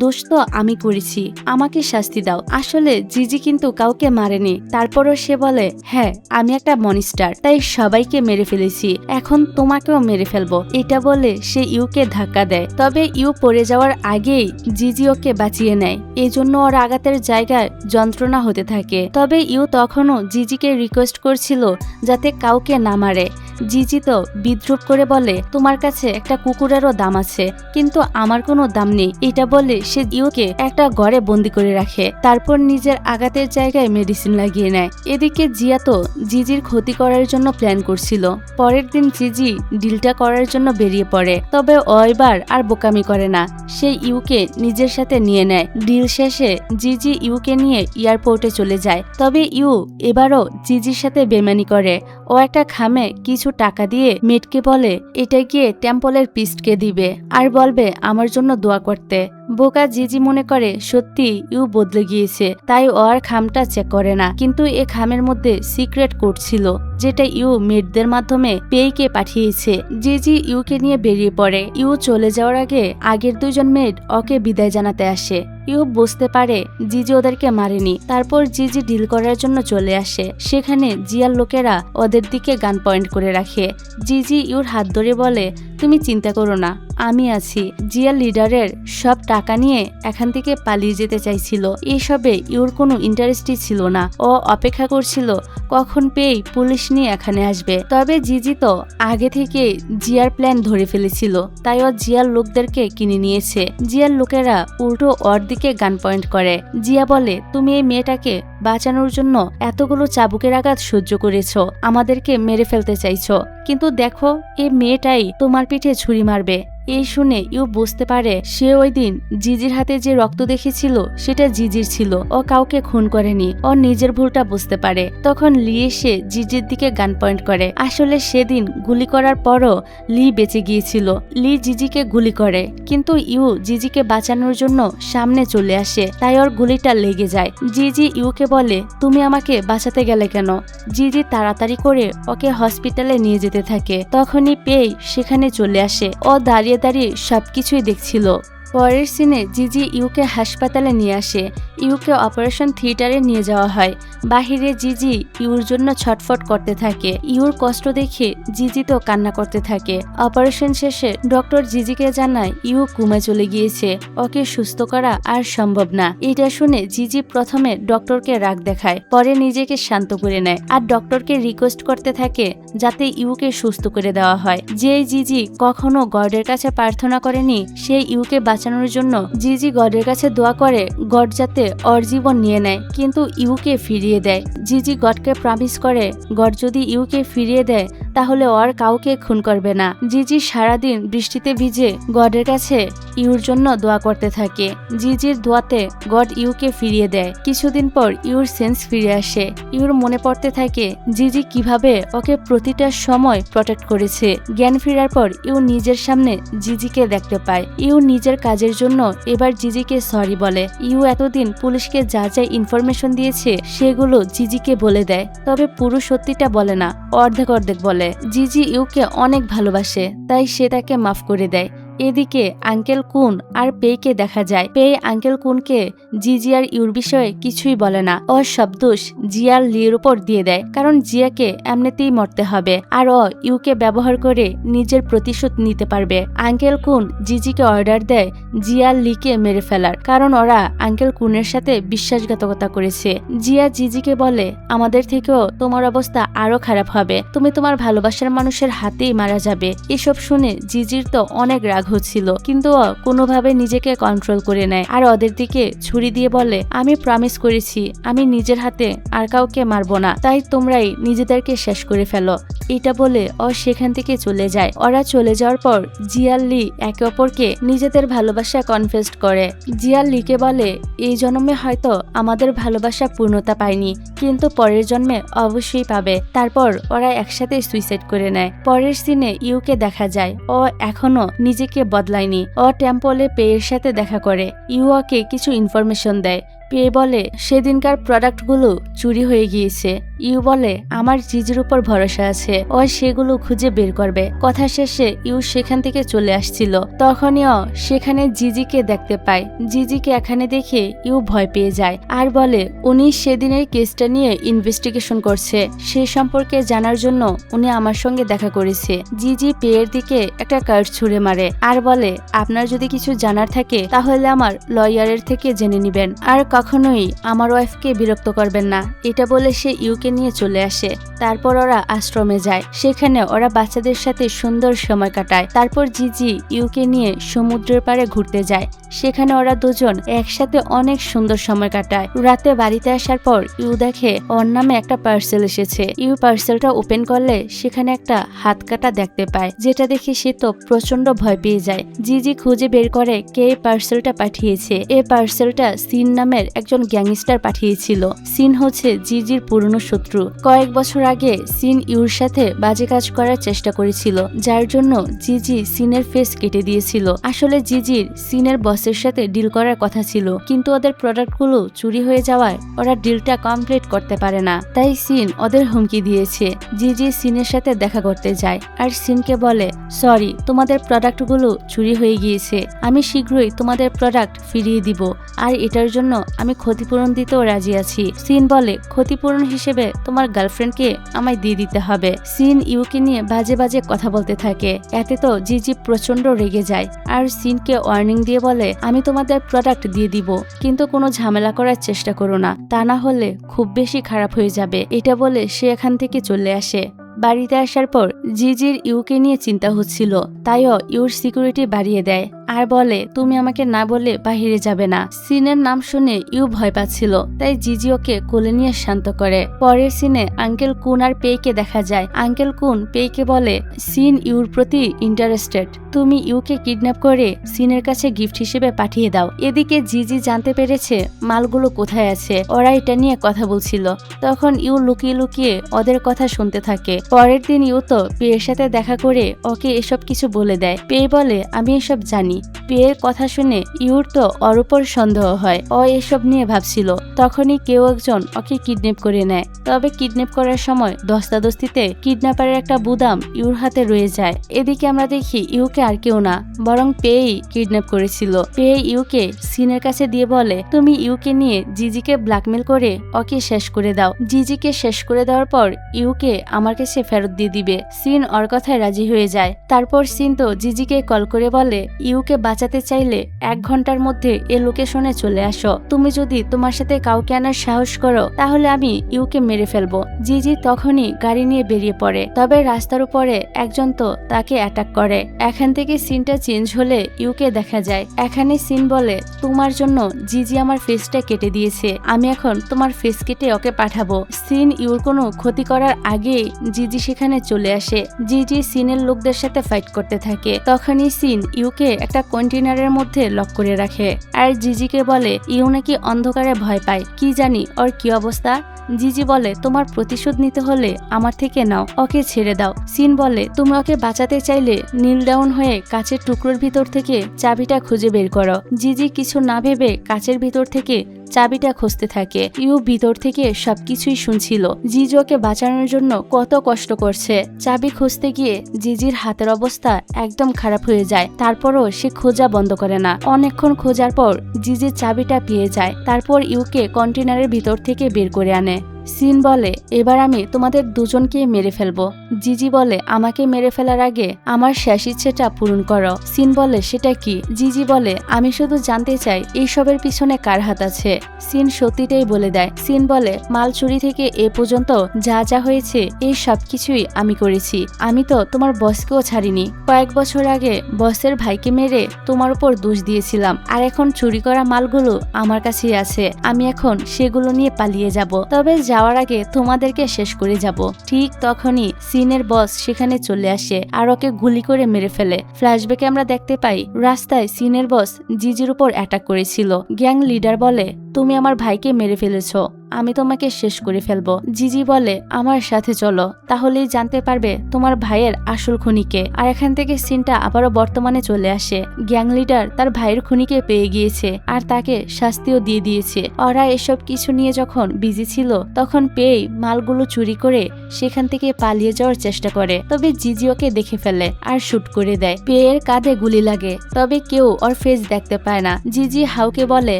দোষ তো আমি করেছি, আমাকে শাস্তি দাও। আসলে জিজি কিন্তু কাউকে মারেনি। তারপরও সে বলে হ্যাঁ আমি একটা মনিস্টার, তাই সবাইকে মেরে ফেলেছি, এখন তোমাকেও মেরে ফেলবো। এটা বলে সে ইউকে ধাক্কা দেয়, তবে ইউ পড়ে যাওয়ার আগেই জিজি ওকে বাঁচিয়ে নেয়। এজন্য ওর আঘাতের জায়গায় যন্ত্রণা হতে থাকে। তবে ইউ তখনও জিজিকে রিকোয়েস্ট করছিল যাতে কাউকে না মারে। জিজি তো বিদ্রুপ করে বলে তোমার কাছে একটা কুকুরেরও দাম আছে, কিন্তু আমার কোনো দাম নেই। এটা বলে সে ইউকে একটা ঘরে বন্দি করে রাখে, তারপর নিজের আঘাতের জায়গায় মেডিসিন লাগিয়ে নেয়। এদিকে জিয়া তো জিজির ক্ষতি করার জন্য প্ল্যান করছিল। পরের দিন জিজি ডিলটা করার জন্য বেরিয়ে পড়ে, তবে এবার আর বোকামি করে না, সে ইউকে নিজের সাথে নিয়ে নেয়। ডিল শেষে জিজি ইউকে নিয়ে এয়ারপোর্টে চলে যায়, তবে ইউ এবারও জিজির সাথে বেমানি করে। ও একটা খামে কিছু টাকা দিয়ে মেটকে বলে এটা গিয়ে টেম্পলের পিস্টকে দিবে আর বলবে আমার জন্য দোয়া করতে। বোকা জিজি মনে করে সত্যি ইউ বদলে গিয়েছে, তাই ও আর খামটা চেক করে না। কিন্তু এ খামের মধ্যে সিক্রেট কোড ছিল, যেটা ইউ মেটদের মাধ্যমে পেইকে পাঠিয়েছে। জিজি ইউকে নিয়ে বেরিয়ে পড়ে। ইউ চলে যাওয়ার আগে আগের দুইজন মেট ওকে বিদায় জানাতে আসে। ইউ বুঝতে পারে জিজি ওদেরকে মারেনি। তারপর জিজি ডিল করার জন্য চলে আসে। সেখানে জিয়ার লোকেরা ওদের দিকে গান পয়েন্ট করে রাখে। জিজি ইউর হাত ধরে বলে তুমি চিন্তা করো না, আমি আছি। জিয়া লিডারের সব টাকা নিয়ে এখান থেকে পালিয়ে যেতে চাইছিল। এইসবে ইউর কোনো ইন্টারেস্টই ছিল না। ও অপেক্ষা করছিল কখন পেয়েই পুলিশ নিয়ে এখানে আসবে। তবে জিজি তো আগে থেকে জিয়ার প্ল্যান ধরে ফেলেছিল, তাই ও জিয়ার লোকদেরকে কিনে নিয়েছে। জিয়ার লোকেরা উল্টো ওর দিকে গান পয়েন্ট করে। জিয়া বলে, তুমি এই মেয়েটাকে বাঁচানোর জন্য এতগুলো চাবুকের আঘাত সহ্য করেছো, আমাদেরকে মেরে ফেলতে চাইছো, কিন্তু দেখো এই মেয়েটাই তোমার পিঠে ছুরি মারবে। এই শুনে ইউ বুঝতে পারে সে ওই দিন জিজির হাতে যে রক্ত দেখেছিল সেটা জিজির ছিল, ও কাউকে খুন করেনি। ও নিজের ভুলটা বুঝতে পারে। তখন লি এসে জিজির দিকে গান পয়েন্ট করে। আসলে সেদিন গুলি করার পরও লি বেঁচে গিয়েছিল। লি জিজিকে গুলি করে, কিন্তু ইউ জিজিকে বাঁচানোর জন্য সামনে চলে আসে, তাই ওর গুলিটা লেগে যায়। জিজি ইউকে বলে, তুমি আমাকে বাঁচাতে গেলে কেন? জিজি তাড়াতাড়ি করে ওকে হসপিটালে নিয়ে যেতে থাকে। তখনই পেই সেখানে চলে আসে। ও দাঁড়িয়ে দাঁড়িয়ে সবকিছুই দেখছিল। পরের সিনে জিজি ইউকে হাসপাতালে নিয়ে আসে। ইউকে অপারেশন থিয়েটারে নিয়ে যাওয়া হয়। বাহিরে জিজি ইউর জন্য ছটফট করতে থাকে। ইউর কষ্ট দেখে জিজি তো কান্না করতে থাকে। অপারেশন শেষে ডক্টর জিজিকে জানায় ইউ ঘুমে চলে গিয়েছে, ওকে সুস্থ করা আর সম্ভব না। এটা শুনে জিজি প্রথমে ডক্টরকে রাগ দেখায়, পরে নিজেকে শান্ত করে নেয় আর ডক্টরকে রিকোয়েস্ট করতে থাকে যাতে ইউকে সুস্থ করে দেওয়া হয়। যে জিজি কখনো গডের কাছে প্রার্থনা করেনি, সেই ইউকে বাঁচানোর জন্য জিজি গডের কাছে দোয়া করে গড যাতে ওর জীবন নিয়ে নেয়, কিন্তু ইউকে ফিরিয়ে দেয়। জিজি গডকে প্রমিস করে গড যদি ইউকে ফিরিয়ে দেয় তাহলে ওর কাউকে খুন করবে না। জিজি সারাদিন বৃষ্টিতে ভিজে গডের কাছে ইউর জন্য দোয়া করতে থাকে। জিজির দোয়াতে গড ইউকে ফিরিয়ে দেয়। কিছুদিন পর ইউর সেন্স ফিরে আসে। ইউর মনে পড়তে থাকে জিজি কিভাবে ওকে প্রতিটা সময় প্রটেক্ট করেছে। জ্ঞান ফেরার পর ইউ নিজের সামনে জিজিকে দেখতে পায়। ইউ নিজের কাজের জন্য এবার জিজিকে সরি বলে। ইউ এতদিন পুলিশকে যা যা ইনফরমেশন দিয়েছে সেগুলো জিজিকে বলে দেয়, তবে পুরো সত্যিটা বলে না, অর্ধেক অর্ধেক বলে। জিজি ইউকে অনেক ভালোবাসে, তাই সে তাকে মাফ করে দেয়। এদিকে আঙ্কেল কুন আর পেইকে দেখা যায়। পেই আঙ্কেল কুনকে জিজি আর ইউর বিষয়ে কিছুই বলে না। ও সব দোষ জিয়ার লির উপর দিয়ে দেয়, কারণ জিয়াকে এমনিতেই মরতে হবে আর ও ইউকে ব্যবহার করে নিজের প্রতিশোধ নিতে পারবে। আঙ্কেল কুন জিজিকে অর্ডার দেয় জিয়ার লিকে মেরে ফেলার, কারণ ওরা আঙ্কেল কুনের সাথে বিশ্বাসঘাতকতা করেছে। জিয়া জিজিকে বলে, আমাদের থেকেও তোমার অবস্থা আরো খারাপ হবে, তুমি তোমার ভালোবাসার মানুষের হাতেই মারা যাবে। এসব শুনে জিজির তো অনেক রাগ হচ্ছিল, কিন্তু ও কোনোভাবে নিজেকে কন্ট্রোল করে নেয় আর ওদের দিকে ছুরি দিয়ে বলে, আমি প্রমিস করেছি আমি নিজের হাতে আর কাউকে মারবো না, তাই তোমরাই নিজেদেরকে শেষ করে ফেলো। এটা বলে ও সেখান থেকে চলে যায়। ওরা চলে যাওয়ার পর জিয়ার লি একে অপরকে নিজেদের ভালোবাসা কনফেস করে। জিয়ার লিকে বলে, এই জন্মে হয়তো আমাদের ভালোবাসা পূর্ণতা পায়নি, কিন্তু পরের জন্মে অবশ্যই পাবে। তারপর ওরা একসাথে সুইসাইড করে নেয়। পরের সিনে ইউকে দেখা যায় ও এখনো নিজেকে বদলায়নি। ও টেম্পলে পেয়ের সাথে দেখা করে। ইউ ওকে কিছু ইনফরমেশন দেয়। পেয়ে বলে সেদিনকার প্রোডাক্টগুলো চুরি হয়ে গিয়েছে। ইউ বলে আমার জিজির উপর ভরসা আছে, ও সেগুলো খুঁজে বের করবে। কথা শেষে ইউ সেখান থেকে চলে আসছিল। তখনই ও সেখানে জিজিকে দেখতে পায়। জিজিকে এখানে দেখে ইউ ভয় পেয়ে যায় আর বলে উনি সেদিনের কেসটা নিয়ে ইনভেস্টিগেশন করছে, সে সম্পর্কে জানার জন্য উনি আমার সঙ্গে দেখা করেছে। জিজি পেয়ের দিকে একটা কার্ড ছুঁড়ে মারে আর বলে, আপনার যদি কিছু জানার থাকে তাহলে আমার লয়ারের থেকে জেনে নিবেন, আর কখনোই আমার ওয়াইফকে বিরক্ত করবেন না। এটা বলে সে ইউকে নিয়ে চলে আসে। তারপর ওরা আশ্রমে যায়। সেখানে ওরা বাচ্চাদের সাথে সুন্দর সময় কাটায়। তারপর জিজি ইউকে নিয়ে সমুদ্রের পাড়ে ঘুরতে যায়। সেখানে ওরা দুজন একসাথে অনেক সুন্দর সময় কাটায়। রাতে বাড়িতে আসার পর ইউ দেখে ওর নামে একটা পার্সেল এসেছে। ইউ পার্সেলটা ওপেন করলে সেখানে একটা হাত কাটা দেখতে পায়, যেটা দেখে সে তো প্রচন্ড ভয় পেয়ে যায়। জিজি খুঁজে বের করে কে এই পার্সেলটা পাঠিয়েছে। এই পার্সেলটা সিন নামের একজন গ্যাংস্টার পাঠিয়েছিল। সিন হচ্ছে জিজির পুরনো শত্রু। কয়েক বছর আগে সিন ইউর সাথে বাজে কাজ করার চেষ্টা করেছিল, যার জন্য জিজি সিনের ফেস কেটে দিয়েছিল। আসলে জিজির সিনের বসের সাথে ডিল করার কথা ছিল, কিন্তু ওদের প্রোডাক্টগুলো চুরি হয়ে যাওয়ায় ওরা ডিলটা কমপ্লিট করতে পারে না, তাই সিন ওদের হুমকি দিয়েছে। জিজি সিনের সাথে দেখা করতে যায় আর সিনকে বলে, সরি তোমাদের প্রোডাক্টগুলো চুরি হয়ে গিয়েছে, আমি শীঘ্রই তোমাদের প্রোডাক্ট ফিরিয়ে দিব, আর এটার জন্য আমি ক্ষতিপূরণ দিতেও রাজি আছি। সিন বলে ক্ষতিপূরণ হিসেবে তোমার গার্লফ্রেন্ডকে আমায় দিয়ে দিতে হবে। সিন ইউকে নিয়ে বাজে বাজে কথা বলতে থাকে। এতে তো জিজি প্রচন্ড রেগে যায় আর সিনকে ওয়ার্নিং দিয়ে বলে আমি তোমাদের প্রোডাক্ট দিয়ে দিব, কিন্তু কোনো ঝামেলা করার চেষ্টা করো না, তা না হলে খুব বেশি খারাপ হয়ে যাবে। এটা বলে সে এখান থেকে চলে আসে। বাড়িতে আসার পর জিজির ইউকে নিয়ে চিন্তা হচ্ছিল, তাইও ইউর সিকিউরিটি বাড়িয়ে দেয় আর বলে তুমি আমাকে না বলে বাহিরে যাবে না। সিনের নাম শুনে ইউ ভয় পাচ্ছিল, তাই জিজি ওকে কোলে নিয়ে শান্ত করে। পরের সিনে আঙ্কেল কুন আর পেইকে দেখা যায়। আঙ্কেল কুন পেইকে বলে সিন ইউর প্রতি ইন্টারেস্টেড, তুমি ইউকে কিডন্যাপ করে সিনের কাছে গিফট হিসেবে পাঠিয়ে দাও। এদিকে জিজি জানতে পেরেছে মালগুলো কোথায় আছে, ওরা এটা নিয়ে কথা বলছিল। তখন ইউ লুকিয়ে লুকিয়ে ওদের কথা শুনতে থাকে। পরের দিন ইউ তো পেয়ের সাথে দেখা করে ওকে এসব কিছু বলে দেয়। পেয়ে বলে আমি এসব জানি। পেয়ের কথা শুনে ইউর তো ওর উপর সন্দেহ হয়, ও এসব নিয়ে ভাবছিল। তখনই কেউ একজন ওকে কিডন্যাপ করে নেয়। তবে কিডন্যাপ করার সময় দস্তাদস্তিতে কিডন্যাপারের একটা বুদাম ইউর হাতে রয়ে যায়। এদিকে আমরা দেখি ইউকে আর কেউ না, বরং পেয়েই কিডন্যাপ করেছিল। পেয়ে ইউকে সিনের কাছে দিয়ে বলে তুমি ইউকে নিয়ে জিজিকে ব্ল্যাকমেল করে ওকে শেষ করে দাও। জিজিকে শেষ করে দেওয়ার পর ইউকে আমার কাছে ফেরত দিয়ে দিবে। সিন ওর কথায় রাজি হয়ে যায়। তারপর সিন তো জিজিকে কল করে বলে ইউকে বাঁচাতে চাইলে 1 ঘন্টার মধ্যে এ লোকেশনে চলে আসো। তুমি যদি তোমার সাথে কাউকে আনার সাহস করো তাহলে আমি ইউকে মেরে ফেলবো। জিজি তখনই গাড়ি নিয়ে বেরিয়ে পড়ে। তবে রাস্তার উপরে একজন তো তাকে অ্যাটাক করে। এখান থেকে সিনটা চেঞ্জ হলে ইউকে দেখা যায়। এখানে সিন বলে তোমার জন্য জিজি আমার ফেসটা কেটে দিয়েছে, আমি এখন তোমার ফেস কেটে ওকে পাঠাবো। সিন ইউর কোনো ক্ষতি করার আগেই জিজি সেখানে চলে আসে। জিজি সিনের লোকদের সাথে ফাইট করতে থাকে। তখনই সিন ইউকে একটা কন্টেনারের মধ্যে লক করে রাখে আর জিজিকে বলে ইউ নাকি অন্ধকারে ভয় পায়, কি জানি ওর কি অবস্থা। জিজি বলে তোমার প্রতিশোধ নিতে হলে আমার থেকে নাও, ওকে ছেড়ে দাও। সিন বলে তুমি ওকে বাঁচাতে চাইলে নীল ডাউন হয়ে কাচের টুকরোর ভিতর থেকে চাবিটা খুঁজে বের করো। জিজি কিছু না ভেবে কাচের ভিতর থেকে চাবিটা খুঁজতে থাকে। ইউ ভিতর থেকে সবকিছুই শুনছিল। জিজি ওকে বাঁচানোর জন্য কত কষ্ট করছে। চাবি খুঁজতে গিয়ে জিজির হাতের অবস্থা একদম খারাপ হয়ে যায়। তারপরও সে খোঁজা বন্ধ করে না। অনেকক্ষণ খোঁজার পর জিজির চাবিটা পেয়ে যায়। তারপর ইউকে কন্টেনারের ভিতর থেকে বের করে আনে। সিন বলে এবার আমি তোমাদের দুজনকে মেরে ফেলবো। জিজি বলে আমাকে মেরে ফেলার আগে আমার শেষ ইচ্ছেটা পূরণ করো। সিন বলে সেটা কি? জিজি বলে আমি শুধু জানতে চাই এইসবের পিছনে কার হাত আছে। সিন সত্যিটাই বলে দেয়। সিন বলে মাল চুরি থেকে এ পর্যন্ত যা যা হয়েছে এই সবকিছুই আমি করেছি। আমি তো তোমার বসকেও ছাড়িনি। কয়েক বছর আগে বসের ভাইকে মেরে তোমার উপর দোষ দিয়েছিলাম, আর এখন চুরি করা মালগুলো আমার কাছেই আছে। আমি এখন সেগুলো নিয়ে পালিয়ে যাব, তবে যাওয়ার আগে তোমাদেরকে শেষ করে যাব। ঠিক তখনই সিনের বস সেখানে চলে আসে আর ওকে গুলি করে মেরে ফেলে। ফ্ল্যাশব্যাকে আমরা দেখতে পাই রাস্তায় সিনের বস জিজির উপর অ্যাটাক করেছিল। গ্যাং লিডার বলে তুমি আমার ভাইকে মেরে ফেলেছো, আমি তোমাকে শেষ করে ফেলবো। জিজি বলে আমার সাথে চলো, তাহলেই জানতে পারবে তোমার ভাইয়ের আসল খুনিকে। আর এখান থেকে সিনটা আবারও বর্তমানে চলে আসে। গ্যাং লিডার তার ভাইয়ের খুনিকে পেয়ে গিয়েছে আর তাকে শাস্তিও দিয়ে দিয়েছে। ওরা এসব কিছু নিয়ে যখন বিজি ছিল তখন পেয়ে মালগুলো চুরি করে সেখান থেকে পালিয়ে যাওয়ার চেষ্টা করে। তবে জিজি ওকে দেখে ফেলে আর শুট করে দেয়। পেয়ের কাঁধে গুলি লাগে, তবে কেউ ওর ফেস দেখতে পায় না। জিজি হাউকে বলে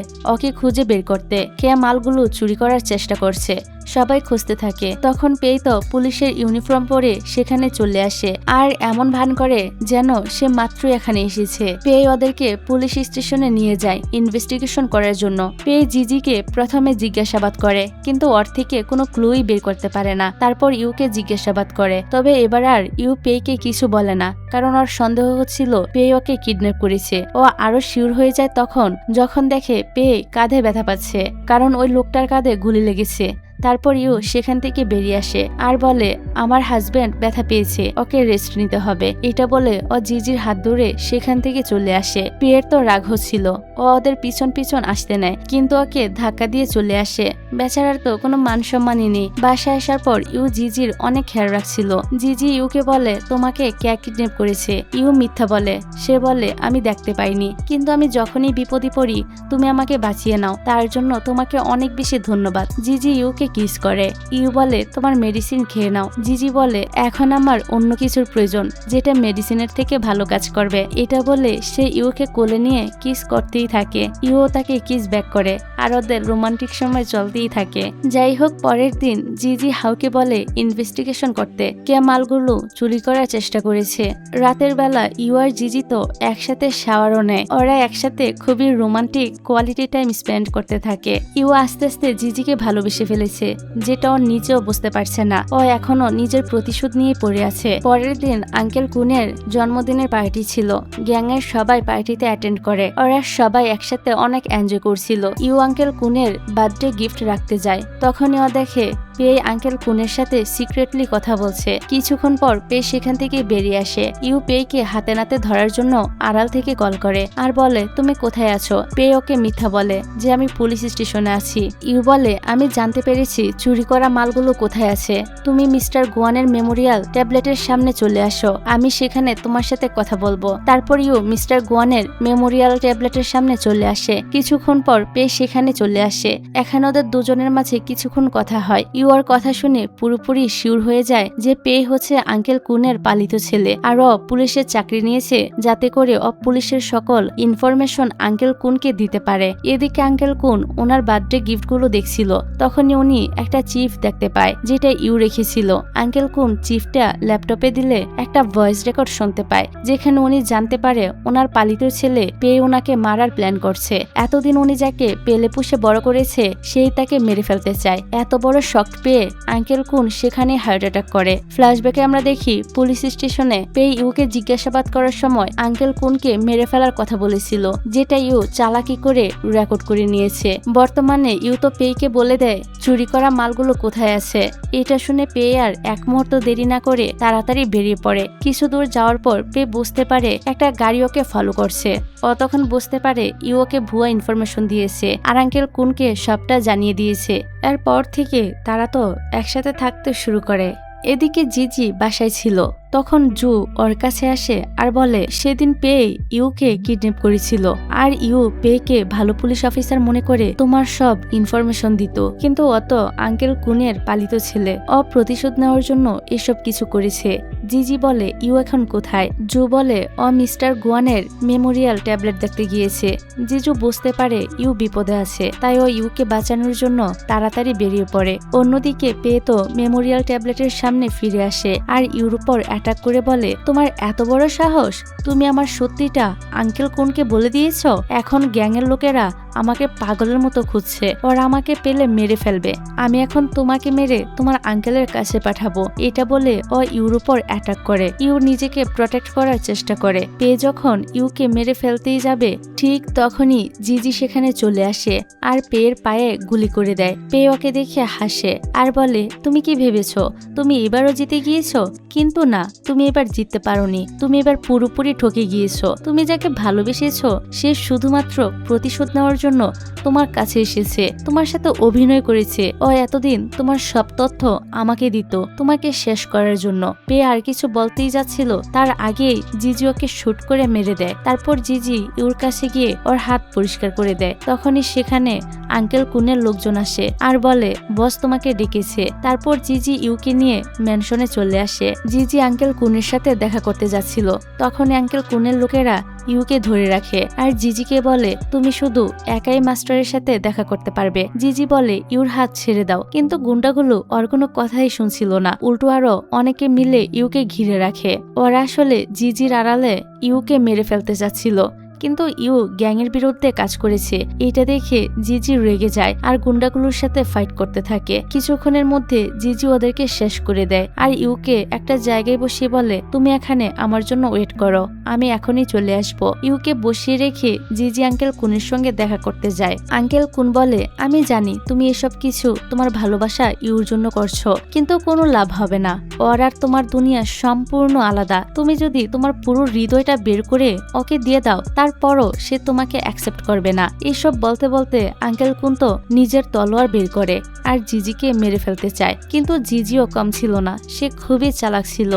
ওকে খুঁজে বের করতে, কে মালগুলো চুরি করার চেষ্টা করছে। সবাই খুঁজতে থাকে। তখন পেয়ে তো পুলিশের ইউনিফর্ম পরে সেখানে চলে আসে আর এমন ভান করে যেন সে মাত্র এখানে এসেছে। পেয়ে ওদেরকে পুলিশ স্টেশনে নিয়ে যায় ইনভেস্টিগেশন করার জন্য। পেয়ে জিজিকে প্রথমে জিজ্ঞাসাবাদ করে, কিন্তু ওর থেকে কোনো ক্লুই বের করতে পারে না। তারপর ইউকে জিজ্ঞাসাবাদ করে, তবে এবার আর ইউ পেইকে কিছু বলে না, কারণ ওর সন্দেহ হচ্ছিল পেয়ে ওকে কিডন্যাপ করেছে। ও আরো শিওর হয়ে যায় তখন যখন দেখে পেয়ে কাঁধে ব্যথা পাচ্ছে, কারণ ওই লোকটার কাঁধে গুলি লেগেছে। তারপর ইউ সেখান থেকে বেরিয়ে আসে আর বলে আমার হাজবেন্ড ব্যথা পেয়েছে, ওকে রেস্ট নিতে হবে। এটা বলে ও জিজির হাত ধরে সেখান থেকে চলে আসে। পিয়ের তো রাগ হচ্ছিল, ও ওদের পিছন পিছন আসতে নেয়, কিন্তু ওকে ধাক্কা দিয়ে চলে আসে। বেচারার তো কোনো মান সম্মানই নেই। বাসায় আসার পর ইউ জিজির অনেক খেয়াল রাখছিল। জিজি ইউকে বলে তোমাকে কে কিডন্যাপ করেছে? ইউ মিথ্যা বলে। সে বলে আমি দেখতে পাইনি, কিন্তু আমি যখনই বিপদে পড়ি তুমি আমাকে বাঁচিয়ে নাও, তার জন্য তোমাকে অনেক বেশি ধন্যবাদ। জিজি ইউকে কিস করে। ইউ বলে তোমার মেডিসিন খেয়ে নাও। জিজি বলে এখন আমার অন্য কিছুর প্রয়োজন যেটা মেডিসিনের থেকে ভালো কাজ করবে। এটা বলে সে ইউকে কোলে নিয়ে কিস করতেই থাকে। ইউ তাকে কিস ব্যাক করে আর ওদের রোমান্টিক সময় চলতেই থাকে। যাই হোক, পরের দিন জিজি হাউকে বলে ইনভেস্টিগেশন করতে কে মালগুলো চুরি করার চেষ্টা করেছে। রাতের বেলা ইউ আর জিজি তো একসাথে শাওয়ারও নেয়। ওরা একসাথে খুবই রোমান্টিক কোয়ালিটি টাইম স্পেন্ড করতে থাকে। ইউ আস্তে আস্তে জিজিকে ভালোবেসে ফেলেছে, যেটা ও নিজেও বুঝতে পারছে না। ও এখনো নিজের প্রতিশোধ নিয়ে পড়ে আছে। পরের দিন আঙ্কেল কুনের জন্মদিনের পার্টি ছিল। গ্যাংয়ের সবাই পার্টিতে অ্যাটেন্ড করে। ওরা সবাই একসাথে অনেক এনজয় করছিল। ইউ আঙ্কেল কুনের বার্থডে গিফট রাখতে যায়। তখনই ও দেখে পে আঙ্কেল কুনের সাথে সিক্রেটলি কথা বলছে। কিছুক্ষণ পর পে সেখান থেকে বেরিয়ে আসে। ইউ পেকে হাতে নাতে ধরার জন্য আড়াল থেকে কল করে আর বলে তুমি কোথায় আছো। পে ওকে মিথ্যা বলে যে আমি পুলিশ স্টেশনে আছি। ইউ বলে আমি জানতে পেরেছি চুরি করা মালগুলো কোথায় আছে। তুমি মিস্টার গুয়ানের মেমোরিয়াল ট্যাবলেটের সামনে চলে আসো, আমি সেখানে তোমার সাথে কথা বলবো। তারপর ইউ মিস্টার গুয়ানের মেমোরিয়াল ট্যাবলেটের সামনে চলে আসে। কিছুক্ষণ পর পে সেখানে চলে আসে। এখানে ওদের দুজনের মাঝে কিছুক্ষণ কথা হয়। ইউ আর কথা শুনে পুরোপুরি শিওর হয়ে যায় যে পে হচ্ছে আঙ্কেল কুনের পালিত ছেলে আর ও পুলিশের চাকরি নিয়েছে যাতে করে ও পুলিশের সকল ইনফরমেশন আঙ্কেল কুনকে দিতে পারে। এদিকে আঙ্কেল কুন ওনার বার্থডে গিফটগুলো দেখছিল। তখনই উনি একটা চিফ দেখতে পায় যেটা ইউ রেখেছিল। আঙ্কেল কুন চিফটা ল্যাপটপে দিলে একটা ভয়েস রেকর্ড শুনতে পায় যেখানে উনি জানতে পারে ওনার পালিত ছেলে পে ওনাকে মারার প্ল্যান করছে। এতদিন উনি যাকে পেলে পুষে বড় করেছে সেই তাকে মেরে ফেলতে চায়। এত বড় শক পেয়ে আঙ্কেল কুন সেখানে হার্ট অ্যাটাক করে। ফ্ল্যাশব্যাকে আমরা দেখি পুলিশ স্টেশনে পে ইউকে জিজ্ঞাসাবাদ করার সময় আঙ্কেল কুনকে মেরে ফেলার কথা বলেছিল, যেটা ইউ চালাকি করে রেকর্ড করে নিয়েছে। বর্তমানে ইউ তো পেকে বলে দেয় চুরি করা মালগুলো কোথায় আছে। এটা শুনে পে আর এক মুহূর্ত দেরি না করে তাড়াতাড়ি বেরিয়ে পড়ে। কিছু দূর যাওয়ার পর পে বুঝতে পারে একটা গাড়ি ওকে ফলো করছে। ও তখন বুঝতে পারে ইউ ওকে ভুয়া ইনফরমেশন দিয়েছে আর আঙ্কেল কুনকে সবটা জানিয়ে দিয়েছে। এরপর থেকে তারা তো একসাথে থাকতে শুরু করে। এদিকে জিজি বাসায় ছিল। তখন জু ওর কাছে আসে আর বলে সেদিন পে ইউকে কিডন্যাপ করেছিল আর ইউ পেকে ভালো পুলিশ অফিসার মনে করে তোমার সব ইনফরমেশন দিত, কিন্তু অত আঙ্কেল কুনের পালিত ছেলে ও প্রতিশোধ নেওয়ার জন্য এসব কিছু করেছে। জিজি বলে ইউ এখন কোথায়। জু বলে ও মিস্টার গুয়ানের মেমোরিয়াল ট্যাবলেট দেখতে গিয়েছে। জিজু বুঝতে পারে ইউ বিপদে আছে, তাই ও ইউকে বাঁচানোর জন্য তাড়াতাড়ি বেরিয়ে পড়ে। অন্যদিকে পে তো মেমোরিয়াল ট্যাবলেটের সামনে ফিরে আসে আর ইউর উপর অ্যাটাক করে বলে তোমার এত বড় সাহস, তুমি আমার সত্যিটা আঙ্কেল কুনকে বলে দিয়েছ। এখন গ্যাংয়ের লোকেরা আমাকে পাগলের মতো খুঁজছে, ওরা আমাকে পেলে মেরে ফেলবে। আমি এখন তোমাকে মেরে তোমার আঙ্কেলের কাছে পাঠাবো। এটা বলে ও ইউর উপর অ্যাটাক করে। ইউ নিজেকে প্রোটেক্ট করার চেষ্টা করে। পে যখন ইউকে মেরে ফেলতেই যাবে ঠিক তখনই জিজি সেখানে চলে আসে আর পেয়ের পায়ে গুলি করে দেয়। পে ওকে দেখে হাসে আর বলে তুমি কি ভেবেছো তুমি এবারও জিতে গিয়েছো? কিন্তু না, তুমি এবার জিততে পারোনি। তুমি এবার পুরোপুরি ঠকে গিয়েছো। তুমি যাকে ভালোবেসেছো সে শুধুমাত্র প্রতিশোধ নেওয়ার জন্য তোমার কাছে এসেছে, তোমার সাথে অভিনয় করেছে। ও এতদিন তোমার সব তথ্য আমাকে দিত তোমাকে শেষ করার জন্য। পে আর কিছু বলতেই যাচ্ছিল তার আগেই জিজি ওকে শুট করে মেরে দেয়। তারপর জিজি ইউর কাছে গিয়ে ওর হাত পরিষ্কার করে দেয়। তখনই সেখানে আঙ্কেল কুনের লোকজন আসে আর বলে বস তোমাকে ডেকেছে। তারপর জিজি ইউকে নিয়ে ম্যানশনে চলে আসে। জিজি আঙ্কেল কুনের সাথে দেখা করতে যাচ্ছিল। তখনই আঙ্কেল কুনের লোকেরা ইউকে ধরে রাখে আর জিজিকে বলে তুমি শুধু একাই মাস্টারের সাথে দেখা করতে পারবে। জিজি বলে ইউর হাত ছেড়ে দাও, কিন্তু গুন্ডাগুলো ওর কোনো কথাই শুনছিল না। উল্টো আরো অনেকে মিলে ইউকে ঘিরে রাখে। ওরা আসলে জিজির আড়ালে ইউকে মেরে ফেলতে চাচ্ছিল, কিন্তু ইউ গ্যাংয়ের বিরুদ্ধে কাজ করেছে। এটা দেখে জিজি রেগে যায় আর গুন্ডাগুলোর সাথে ফাইট করতে থাকে। কিছুক্ষণের মধ্যে জিজি ওদেরকে শেষ করে দেয় আর ইউকে একটা জায়গায় বসিয়ে বলে তুমি এখানে আমার জন্য ওয়েট করো, আমি এখনই চলে আসবো। ইউকে বসিয়ে রেখে জিজি আঙ্কেল কুনের সঙ্গে দেখা করতে যায়। আঙ্কেল কুন বলে আমি জানি তুমি এসব কিছু তোমার ভালোবাসা ইউর জন্য করছো, কিন্তু কোনো লাভ হবে না। ওর আর তোমার দুনিয়া সম্পূর্ণ আলাদা। তুমি যদি তোমার পুরো হৃদয়টা বের করে ওকে দিয়ে দাও তারপরও সে তোমাকে অ্যাকসেপ্ট করবে না। এসব বলতে বলতে আঙ্কেল কুন তো নিজের তলোয়ার বের করে আর জিজিকে মেরে ফেলতে চায়, কিন্তু জিজিও কম ছিল না, সে খুবই চালাক ছিল।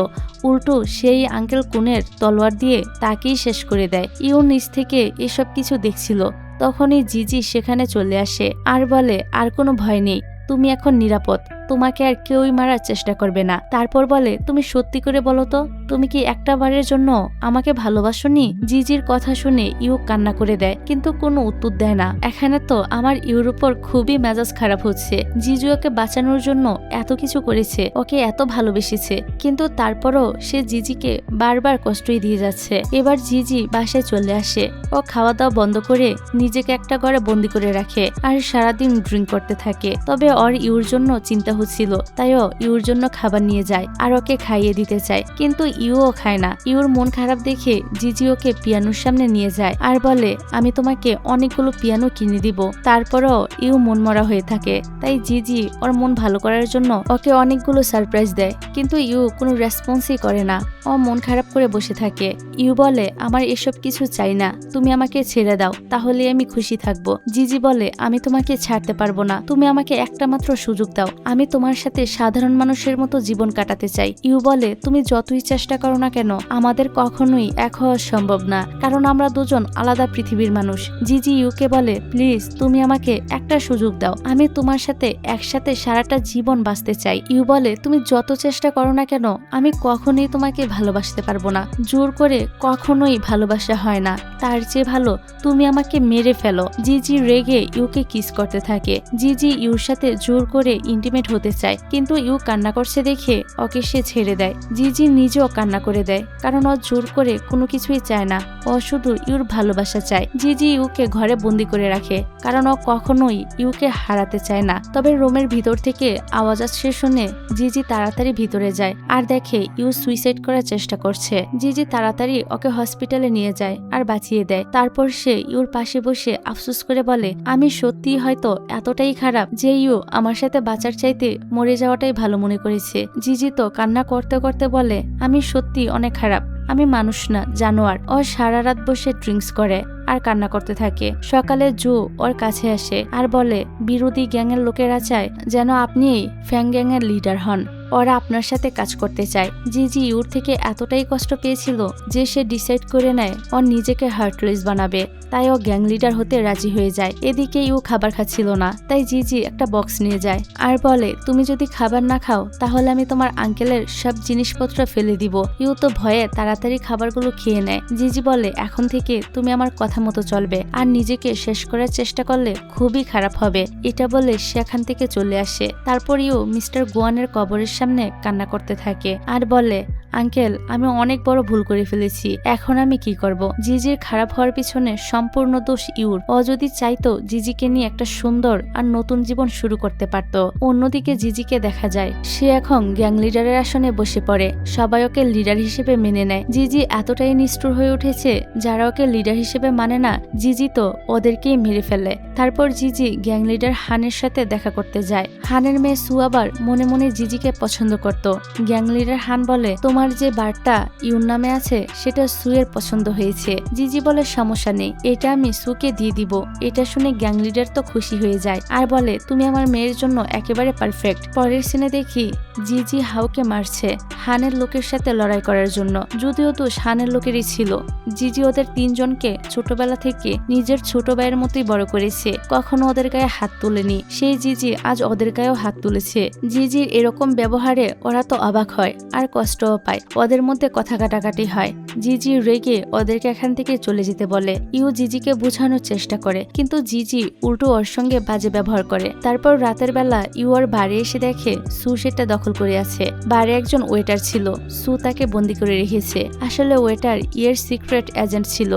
উল্টো সেই আঙ্কেল কুনের তলোয়ার দিয়ে তাকেই শেষ করে দেয়। ইউ নিজ থেকে এসব কিছু দেখছিল। তখনই জিজি সেখানে চলে আসে আর বলে আর কোনো ভয় নেই, তুমি এখন নিরাপদ, তোমাকে আর কেউই মারার চেষ্টা করবে না। তারপর বলে, তুমি সত্যি করে বলো তো, তুমি কি একটা বারের জন্য আমাকে ভালোবাসোনি? জিজির কথা শুনে ইউ কান্না করে দেয়, কিন্তু কোনো উত্তর দেয় না। এখানে তো আমার ইউর উপর খুবই মেজাজ খারাপ হচ্ছে। জিজু ওকে বাঁচানোর জন্য এত কিছু করেছে, ওকে এত ভালোবেসেছে, কিন্তু তারপরও সে জিজিকে বারবার কষ্টই দিয়ে যাচ্ছে। এবার জিজি বাসায় চলে আসে। ও খাওয়া দাওয়া বন্ধ করে নিজেকে একটা ঘরে বন্দি করে রাখে আর সারাদিন ড্রিঙ্ক করতে থাকে। তবে ওর ইউর জন্য চিন্তা হচ্ছিল, তাই ও ইউর জন্য খাবার নিয়ে যায় আর ওকে খাইয়ে দিতে চায়, কিন্তু ইউও খায় না। ইউর মন খারাপ দেখে জিজি ওকে পিয়ানোর সামনে নিয়ে যায় আর বলে, আমি তোমাকে অনেকগুলো পিয়ানো কিনে দিব। তারপরও ইউ মনমরা হয়ে থাকে, তাই জিজি ওর মন ভালো করার জন্য ওকে অনেকগুলো সারপ্রাইজ দেয়, কিন্তু ইউ কোনো রেসপন্সই করে না। ও মন খারাপ করে বসে থাকে। ইউ বলে, আমার এসব কিছু চাই না, তুমি আমাকে ছেড়ে দাও, তাহলে আমি খুশি থাকবো। জিজি বলে, আমি তোমাকে ছাড়তে পারবো না, তুমি আমাকে একটা মাত্র সুযোগ দাও, আমি তোমার সাথে সাধারণ মানুষের মতো জীবন কাটাতে চাই। ইউ বলে, তুমি যতই চেষ্টা করো না কেন, আমাদের কখনোই এক হওয়া সম্ভব না, কারণ আমরা দুজন আলাদা পৃথিবীর মানুষ। জিজি ইউকে বলে, প্লিজ তুমি আমাকে একটা সুযোগ দাও, আমি তোমার সাথে একসাথে সারাটা জীবন বাঁচতে চাই। ইউ বলে, তুমি যত চেষ্টা করো না কেন, আমি কখনোই তোমাকে ভালোবাসতে পারবো না, জোর করে কখনোই ভালোবাসা হয় না, তার চেয়ে ভালো তুমি আমাকে মেরে ফেলো। জিজি রেগে ইউকে কিস করতে থাকে। জিজি ইউর সাথে জোর করে ইন্টিমেট হতে চায়, কিন্তু ইউ কান্না করছে দেখে ওকে সে ছেড়ে দেয়। জিজি নিজেও কান্না করে দেয়, কারণ ও জোর করে কোনো কিছুই চায় না, ও শুধু ইউর ভালোবাসা চায়। জিজি ইউকে ঘরে বন্দি করে রাখে, কারণ ও কখনোই ইউকে হারাতে চায় না। তবে রুমের ভিতর থেকে আওয়াজ আসছে শুনে জিজি তাড়াতাড়ি ভিতরে যায় আর দেখে ইউ সুইসাইড করার চেষ্টা করছে। জিজি তাড়াতাড়ি ওকে হসপিটালে নিয়ে যায় আর বাঁচিয়ে দেয়। তারপর সে ইউর পাশে বসে আফসোস করে বলে, আমি সত্যি হয়তো এতটাই খারাপ যে ইউ আমার সাথে বাঁচার চাইতে মরে যাওয়াটাই ভালো মনে করেছে। জিজি তো কান্না করতে করতে বলে, আমি সত্যি অনেক খারাপ, আমি মানুষ না, জানোয়ার। ও সারা রাত বসে ড্রিঙ্কস করে আর কান্না করতে থাকে। সকালে জু ওর কাছে আসে আর বলে, বিরোধী গ্যাংয়ের লোকেরা চায় যেন আপনি ফ্যাং গ্যাংয়ের লিডার হন, ওরা আপনার সাথে কাজ করতে চায়। জিজি ইউর থেকে এতটাই কষ্ট পেয়েছিল যে সে ডিসাইড করে নেয় ও নিজেকে হার্টলেস বানাবে, তাই ও গ্যাং লিডার হতে রাজি হয়ে যায়। এদিকে ইউ খাবার খাচ্ছিল না, তাই জিজি একটা বক্স নিয়ে যায় আর বলে, তুমি যদি খাবার না খাও তাহলে আমি তোমার আঙ্কেলের সব জিনিসপত্র ফেলে দিব। ইউ তো ভয়ে তাড়াতাড়ি খাবারগুলো খেয়ে নেয়। জিজি বলে, এখন থেকে তুমি আমার কথা মতো চলবে, আর নিজেকে শেষ করার চেষ্টা করলে খুবই খারাপ হবে। এটা বলে সেখান থেকে চলে আসে। তারপর ইউ মিস্টার গুয়ানের কবরের সামনে কান্না করতে থাকে আর বলে, আঙ্কেল, আমি অনেক বড় ভুল করে ফেলেছি, এখন আমি কি করব? জিজির খারাপ হওয়ার পিছনে সম্পূর্ণ দোষ ইউর। ও যদি চাইতো জিজিকে নিয়ে একটা সুন্দর আর নতুন জীবন শুরু করতে পারত। অন্যদিকে জিজিকে দেখা যায় সে এখন গ্যাং লিডারের আসনে বসে পড়ে, সবাই ওকে লিডার হিসেবে মেনে নেয়। জিজি এতটাই নিষ্ঠুর হয়ে উঠেছে, যারা ওকে লিডার হিসেবে মানে না, জিজি তো ওদেরকেই মেরে ফেলে। তারপর জিজি গ্যাং লিডার হানের সাথে দেখা করতে যায়। হানের মেয়ে সু আবার মনে মনে জিজিকে পছন্দ করত। গ্যাং লিডার হান বলে, তোমার যে বারটা ইউর নামে আছে সেটা সুয়ের পছন্দ হয়েছে। জিজি বলে, সমস্যা নেই, এটা আমি সুকে দিয়ে দিব। এটা শুনে গ্যাং লিডার তো খুশি হয়ে যায় আর বলে, তুমি আমার মেয়ের জন্য একেবারে পারফেক্ট। পরের সিনে দেখি জিজি হাউকে মারছে হানের লোকের সাথে লড়াই করার জন্য, যদিও তো হানের লোকেরই ছিল। জিজি ওদের তিনজনকে ছোটবেলা থেকে নিজের ছোট ভাইয়ের মতোই বড় করেছে, কখনো ওদের গায়ে হাত তুলেনি। সেই জিজি আজ ওদের গায়েও হাত তুলেছে। জিজির এরকম ব্যবহারে ওরা তো অবাক হয় আর কষ্টও পায়, ওদের মধ্যে কথা কাটাকাটি হয়। জিজি রেগে ওদেরকে এখান থেকে চলে যেতে বলে। ইউ জিজিকে বোঝানোর চেষ্টা করে, কিন্তু জিজি উল্টো ওর সঙ্গে বাজে ব্যবহার করে। তারপর রাতের বেলা ইউ ওর বাড়ি এসে দেখে সু সেটা দখল করে আছে। বাড়ি একজন ওয়েটার ছিল, সু তাকে বন্দি করে রেখেছে। আসলে ওয়েটার ইয়ের সিক্রেট এজেন্ট ছিল,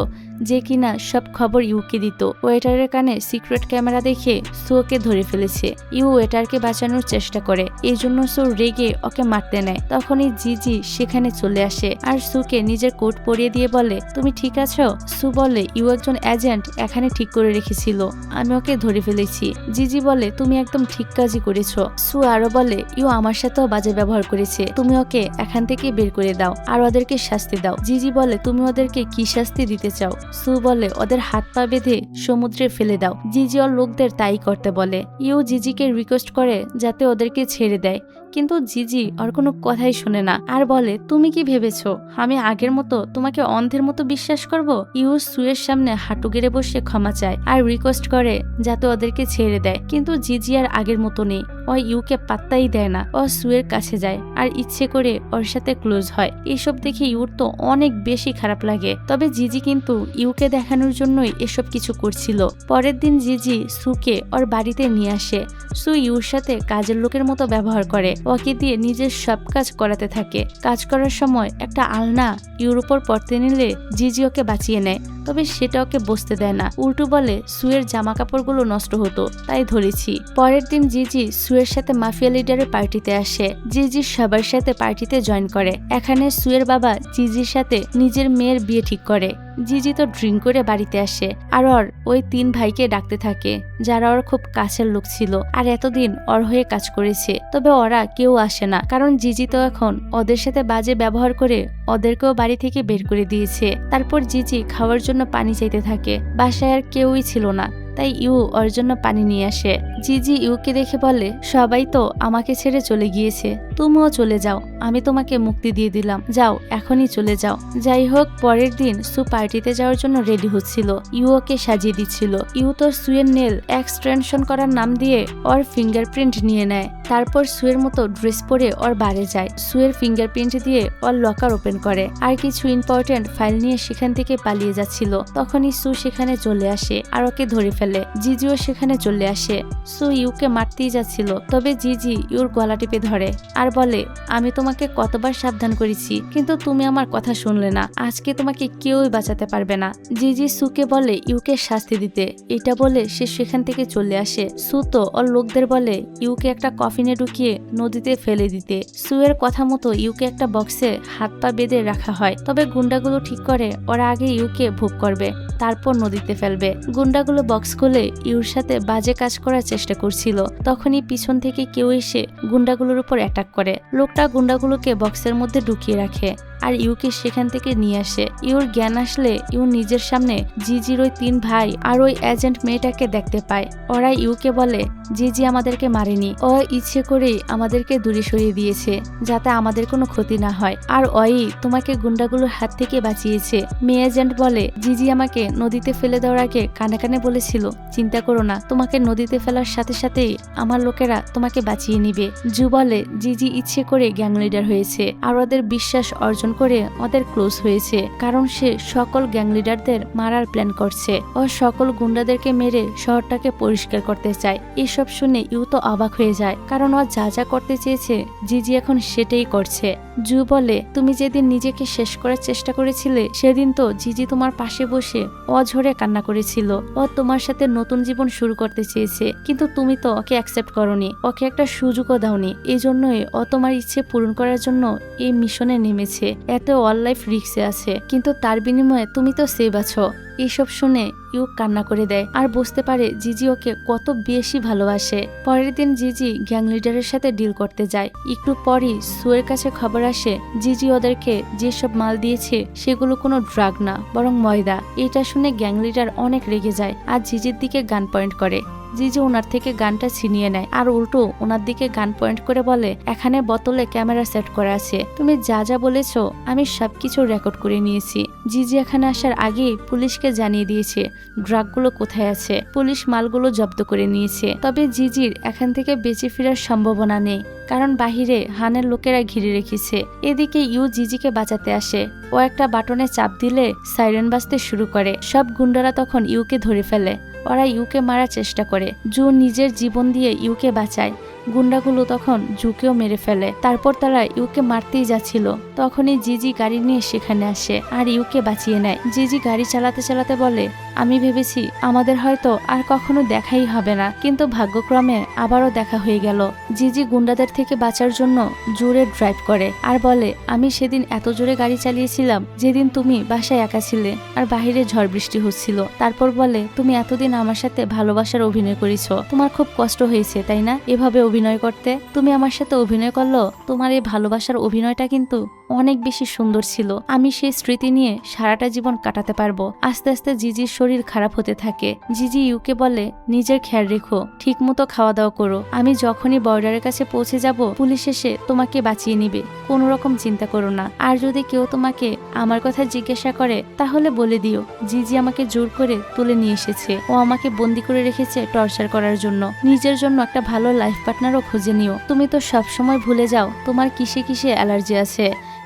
যে কিনা সব খবর ইউকে দিত। ওয়েটারের কানে সিক্রেট ক্যামেরা দেখে সু ওকে ধরে ফেলেছে। ইউ ওয়েটারকে বাঁচানোর চেষ্টা করে, এই জন্য সু রেগে ওকে মারতে নেয়। তখনই জিজি সেখানে চলে আসে আর সুকে নিজের কোট পরিয়ে দিয়ে বলে, তুমি ঠিক আছো? সু বলে, ইউ একজন এজেন্ট এখানে ঠিক করে রেখেছিল, আমি ওকে ধরে ফেলেছি। জিজি বলে, তুমি একদম ঠিক কাজই করেছো। সু আরো বলে, ইউ আমার সাথেও বাজে ব্যবহার করেছে, তুমি ওকে এখান থেকে বের করে দাও আর ওদেরকে শাস্তি দাও। জিজি বলে, তুমি ওদেরকে কি শাস্তি দিতে চাও? সু বলে ওদের হাত পা বেঁধে সমুদ্রে ফেলে দাও। জিজি ওর লোকদের তাই করতে বলে। ইউ জিজিকে রিকোয়েস্ট করে যাতে ওদেরকে ছেড়ে দেয়, কিন্তু জিজি ওর কোনো কথাই শুনে না আর বলে তুমি কি ভেবেছো আমি আগের মতো তোমাকে অন্ধের মতো বিশ্বাস করব? ইউ সুয়ের সামনে হাঁটু গেড়ে বসে ক্ষমা চায় আর রিকোয়েস্ট করে যাতে ওদেরকে ছেড়ে দেয়, কিন্তু জিজি আর আগের মতো নেই। ও ইউকে পাত্তাই দেয় না। ও সুয়ের কাছে যায় আর ইচ্ছে করে ওর সাথে ক্লোজ হয়। এইসব দেখে ইউর তো অনেক বেশি খারাপ লাগে। তবে জিজি কিন্তু ইউকে দেখানোর জন্যই এসব কিছু করছিল। পরের দিন জিজি সুকে ওর বাড়িতে নিয়ে আসে। সু ইউর সাথে কাজের লোকের মতো ব্যবহার করে, ওকে দিয়ে নিজের সব কাজ করাতে থাকে। কাজ করার সময় একটা আলনা ইউর উপর পড়তে নিলে জিজি ওকে বাঁচিয়ে নেয়, তবে সেটা ওকে বসতে দেয় না। উল্টো বলে সুয়ের জামা কাপড়গুলো নষ্ট হতো তাই ধরেছি। পরের দিন জিজি সুয়ের সাথে মাফিয়া লিডারের পার্টিতে আসে। জিজি সবার সাথে পার্টিতে জয়েন করে। এখানে সুয়ের বাবা জিজির সাথে নিজের মেয়ের বিয়ে ঠিক করে। জিজি তো ড্রিঙ্ক করে বাড়িতে আসে আর ওর ওই 3 ভাইকে ডাকতে থাকে যারা ওর খুব কাছের লোক ছিল আর এতদিন ওর হয়ে কাজ করেছে। তবে ওরা কেউ আসে না, কারণ জিজি তো এখন ওদের সাথে বাজে ব্যবহার করে ওদেরকেও বাড়ি থেকে বের করে দিয়েছে। তারপর জিজি খাওয়ার জন্য পানি চাইতে থাকে। বাসায় আর কেউই ছিল না, তাই ইউ ওর জন্য পানি নিয়ে আসে। জিজি ইউকে দেখে বলে সবাই তো আমাকে ছেড়ে চলে গিয়েছে, তুমিও চলে যাও, আমি তোমাকে মুক্তি দিয়ে দিলাম, যাও এখনই চলে যাও। যাই হোক, পরের দিন সু পার্টিতে যাওয়ার জন্য রেডি হচ্ছিল। ইউ ওকে সাজিয়ে দিচ্ছিল। ইউ তো সুয়ের নেল এক্সটেনশন করার নাম দিয়ে ওর ফিঙ্গারপ্রিন্ট নিয়ে নেয়। তারপর সুয়ের মতো ড্রেস পরে ওর বারে যায়। সুয়ের ফিঙ্গারপ্রিন্ট দিয়ে ওর লকার ওপেন করে আর কিছু ইম্পর্টেন্ট ফাইল নিয়ে সেখান থেকে পালিয়ে যাচ্ছিল। তখনই সু সেখানে চলে আসে আর ওকে ধরে ফেলে। জিজিও সেখানে চলে আসে। সু ইউকে মারতেই যাচ্ছিল, তবে জিজি ইউর গলা টিপে ধরে আর বলে আমি তোমাকে কতবার সাবধান করেছি, কিন্তু তুমি আমার কথা শুনলে না, আজকে তোমাকে কেউই বাঁচাতে পারবে না। জিজি সুকে বলে ইউকে শাস্তি দিতে। এটা বলে সে সেখান থেকে চলে আসে। সু তো ওর লোকদের বলে ইউকে একটা কফিনে ঢুকিয়ে নদীতে ফেলে দিতে। সুয়ের কথা মতো ইউকে একটা বক্সে হাত পা বেঁধে রাখা হয়। তবে গুন্ডাগুলো ঠিক করে ওরা আগে ইউকে ভোগ করবে, তারপর নদীতে ফেলবে। গুন্ডাগুলো বক্স খুলে ইউর সাথে বাজে কাজ করার চেষ্টা করছিল। তখনই পিছন থেকে কেউ এসে গুন্ডাগুলোর উপর অ্যাটাক করে। লোকটা গুন্ডাগুলোকে বক্সের মধ্যে ঢুকিয়ে রাখে আর ইউকে সেখান থেকে নিয়ে আসে। ইউর জ্ঞান আসলে ইউ নিজের সামনে জিজির ওই 3 ভাই আর ওই এজেন্ট মেয়েটাকে দেখতে পায়। ওরা ইউকে বলে জিজি আমাদেরকে মারেনি, ও ইচ্ছে করেই আমাদেরকে দূরে সরিয়ে দিয়েছে যাতে আমাদের কোনো ক্ষতি না হয়, আর ওই তোমাকে গুন্ডাগুলোর হাত থেকে বাঁচিয়েছে। মেয়ে এজেন্ট বলে জিজি আমাকে নদীতে ফেলে দেওয়ার আগে কানে কানে বলেছিল চিন্তা করো না, তোমাকে নদীতে ফেলার সাথে সাথেই আমার লোকেরা তোমাকে বাঁচিয়ে নিবে। জু বলে জিজি ইচ্ছে করে গ্যাং লিডার হয়েছে আর ওদের বিশ্বাস অর্জন করে ওদের ক্লোজ হয়েছে, কারণ সে সকল গ্যাং লিডারদের মারার প্ল্যান করছে। ও সকল গুন্ডাদেরকে মেরে শহরটাকে পরিষ্কার করতে চায়। এসব শুনে ইউ তো অবাক হয়ে যায়, কারণ ও যা যা করতে চেয়েছে জিজি এখন সেটাই করছে। জু বলে তুমি যেদিন নিজেকে শেষ করার চেষ্টা করেছিলে সেদিন তো জিজি তোমার পাশে বসে অঝরে কান্না করেছিল। ও তোমার সাথে নতুন জীবন শুরু করতে চেয়েছে, কিন্তু তুমি তো ওকে অ্যাকসেপ্ট করনি, ওকে একটা সুযোগও দাওনি। এই জন্যই ও তোমার ইচ্ছে পূরণ করার জন্য এই মিশনে নেমেছে। এতে অল লাইফ রিস্কে আছে, কিন্তু তার বিনিময়ে তুমি তো সেভ আছো। এইসব শুনে ইউ কান্না করে দেয় আর বুঝতে পারে জিজি ওকে কত বেশি ভালোবাসে। পরের দিন জিজি গ্যাং লিডারের সাথে ডিল করতে যায়। একটু পরই সুয়ের কাছে খবর আসে জিজি ওদেরকে যেসব মাল দিয়েছে সেগুলো কোনো ড্রাগ না, বরং ময়দা। এটা শুনে গ্যাং লিডার অনেক রেগে যায় আর জিজির দিকে গান পয়েন্ট করে। জিজি ওনার থেকে গানটা ছিনিয়ে নেয় আর উল্টো ওনার দিকে গান পয়েন্ট করে বলে এখানে বোতলে ক্যামেরা সেট করা আছে, তুমি যা যা বলেছো আমি সবকিছু রেকর্ড করে নিয়েছি। জিজি এখানে আসার আগেই পুলিশকে জানিয়ে দিয়েছে ড্রাগগুলো কোথায় আছে। পুলিশ মালগুলো জব্দ করে নিয়েছে। তবে জিজির এখান থেকে বেঁচে ফেরার সম্ভাবনা নেই, কারণ বাহিরে হানের লোকেরা ঘিরে রেখেছে। এদিকে ইউ জিজিকে বাঁচাতে আসে। ও একটা বাটনে চাপ দিলে সাইরেন বাজতে শুরু করে। সব গুন্ডারা তখন ইউকে ধরে ফেলে। ওরা ইউকে মারার চেষ্টা করে। জু নিজের জীবন দিয়ে ইউকে বাঁচায়। গুন্ডাগুলো তখন জুকেও মেরে ফেলে। তারপর তারা ইউকে মারতেই যাচ্ছিল। তখনই জিজি গাড়ি নিয়ে সেখানে আসে আর ইউকে বাঁচিয়ে নেয়। জিজি গাড়ি চালাতে চালাতে বলে আমি ভেবেছি আমাদের হয়তো আর কখনো দেখাই হবে না, কিন্তু ভাগ্যক্রমে আবারও দেখা হয়ে গেল। জিজি গুন্ডাদের থেকে বাঁচার জন্য জোরে ড্রাইভ করে আর বলে আমি সেদিন এত জোরে গাড়ি চালিয়েছিলাম যেদিন তুমি বাসায় একা ছিলে আর বাহিরে ঝড় বৃষ্টি হচ্ছিল। তারপর বলে তুমি এতদিন আমার সাথে ভালোবাসার অভিনয় করেছ, তোমার খুব কষ্ট হয়েছে তাই না এভাবে অভিনয় করতে? তুমি আমার সাথে অভিনয় করলো, তোমার এই ভালোবাসার অভিনয়টা কিন্তু অনেক বেশি সুন্দর ছিল। আমি সেই স্মৃতি নিয়ে সারাটা জীবন কাটাতে পারবো। আস্তে আস্তে জিজির শরীর খারাপ হতে থাকে। জিজি ইউকে বলে, নিজের খেয়াল রেখো, ঠিক মতো খাওয়া দাওয়া করো। আমি যখনই বর্ডারের কাছে পৌঁছে যাব, পুলিশ এসে তোমাকে বাঁচিয়ে নিবে, কোনো রকম চিন্তা করো না। আর যদি কেউ তোমাকে আমার কথা জিজ্ঞাসা করে তাহলে বলে দিও জিজি আমাকে জোর করে তুলে নিয়ে এসেছে। ও আমাকে বন্দি করে রেখেছে টর্চার করার জন্য। নিজের জন্য একটা ভালো লাইফ পার্টনারও খুঁজে নিও। তুমি তো সবসময় ভুলে যাও তোমার কিসে কিসে অ্যালার্জি আছে,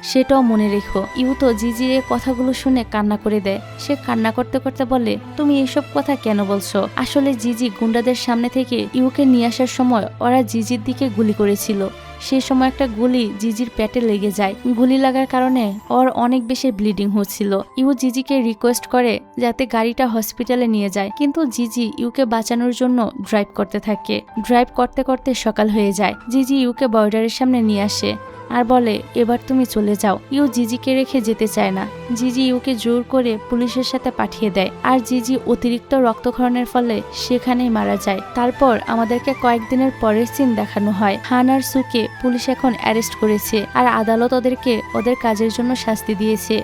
সেটাও মনে রেখো। ইউ তো জিজির এই কথাগুলো শুনে কান্না করে দেয়। সে কান্না করতে করতে বলে, তুমি এসব কথা কেন বলছো? আসলে জিজি গুন্ডাদের সামনে থেকে ইউকে নিয়ে আসার সময় ওরা জিজির দিকে গুলি করেছিল। সেই সময় একটা গুলি জিজির পেটে লেগে যায়। গুলি লাগার কারণে ওর অনেক বেশি ব্লিডিং হচ্ছিল। ইউ জিজিকে রিকোয়েস্ট করে যাতে গাড়িটা হসপিটালে নিয়ে যায়, কিন্তু জিজি ইউকে বাঁচানোর জন্য ড্রাইভ করতে থাকে। ড্রাইভ করতে করতে সকাল হয়ে যায়। জিজি ইউকে বর্ডারের সামনে নিয়ে আসে আর বলে, এবার তুমি চলে যাও। ইউ জিজিকে রেখে যেতে চায় না। জিজি ইউকে জোর করে পুলিশের সাথে পাঠিয়ে দেয়। আর জিজি অতিরিক্ত রক্তক্ষরণের ফলে সেখানেই মারা যায়। তারপর আমাদেরকে কয়েকদিনের পরের সিন দেখানো হয়। হান আর সুকে পুলিশ এখন অ্যারেস্ট করেছে আর আদালত ওদেরকে ওদের কাজের জন্য শাস্তি দিয়েছে।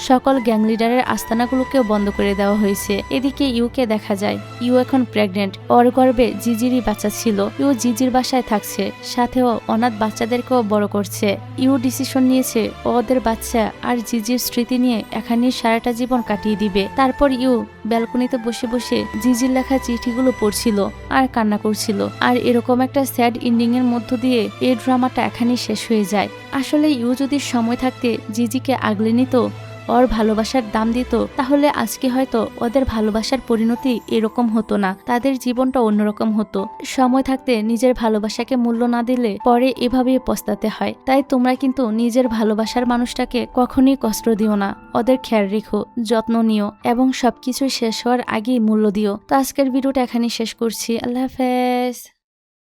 সকল গ্যাং লিডারের আস্তানাগুলোকেও বন্ধ করে দেওয়া হয়েছে। এদিকে ইউকে দেখা যায় ইউ এখন প্রেগনেন্ট। ওর গর্ভে জিজিরই বাচ্চা ছিল। ইউ জিজির বাসায় থাকছে, সাথেও অনাথ বাচ্চাদেরকেও বড় করছে। ইউ ডিসিশন নিয়েছে ওদের বাচ্চা আর জিজির স্মৃতি নিয়ে এখানেই সারাটা জীবন কাটিয়ে দিবে। তারপর ইউ ব্যালকনিতে বসে বসে জিজির লেখা চিঠিগুলো পড়ছিল আর কান্না করছিল। আর এরকম একটা স্যাড এন্ডিং এর মধ্য দিয়ে এই ড্রামাটা এখানেই শেষ হয়ে যায়। আসলে ইউ যদি সময় থাকতে জিজিকে আগলে নিত, ওর ভালোবাসার দাম দিত, তাহলে আজকে হয়তো ওদের ভালোবাসার পরিণতি এরকম হতো না, তাদের জীবনটা অন্যরকম হতো। সময় থাকতে নিজের ভালোবাসাকে মূল্য না দিলে পরে এভাবেই পস্তাতে হয়। তাই তোমরা কিন্তু নিজের ভালোবাসার মানুষটাকে কখনোই কষ্ট দিও না। ওদের খেয়াল রেখো, যত্ন নিও এবং সবকিছু শেষ হওয়ার আগেই মূল্য দিও। তো আজকের ভিডিওটা এখানেই শেষ করছি। আল্লাহ হাফেজ।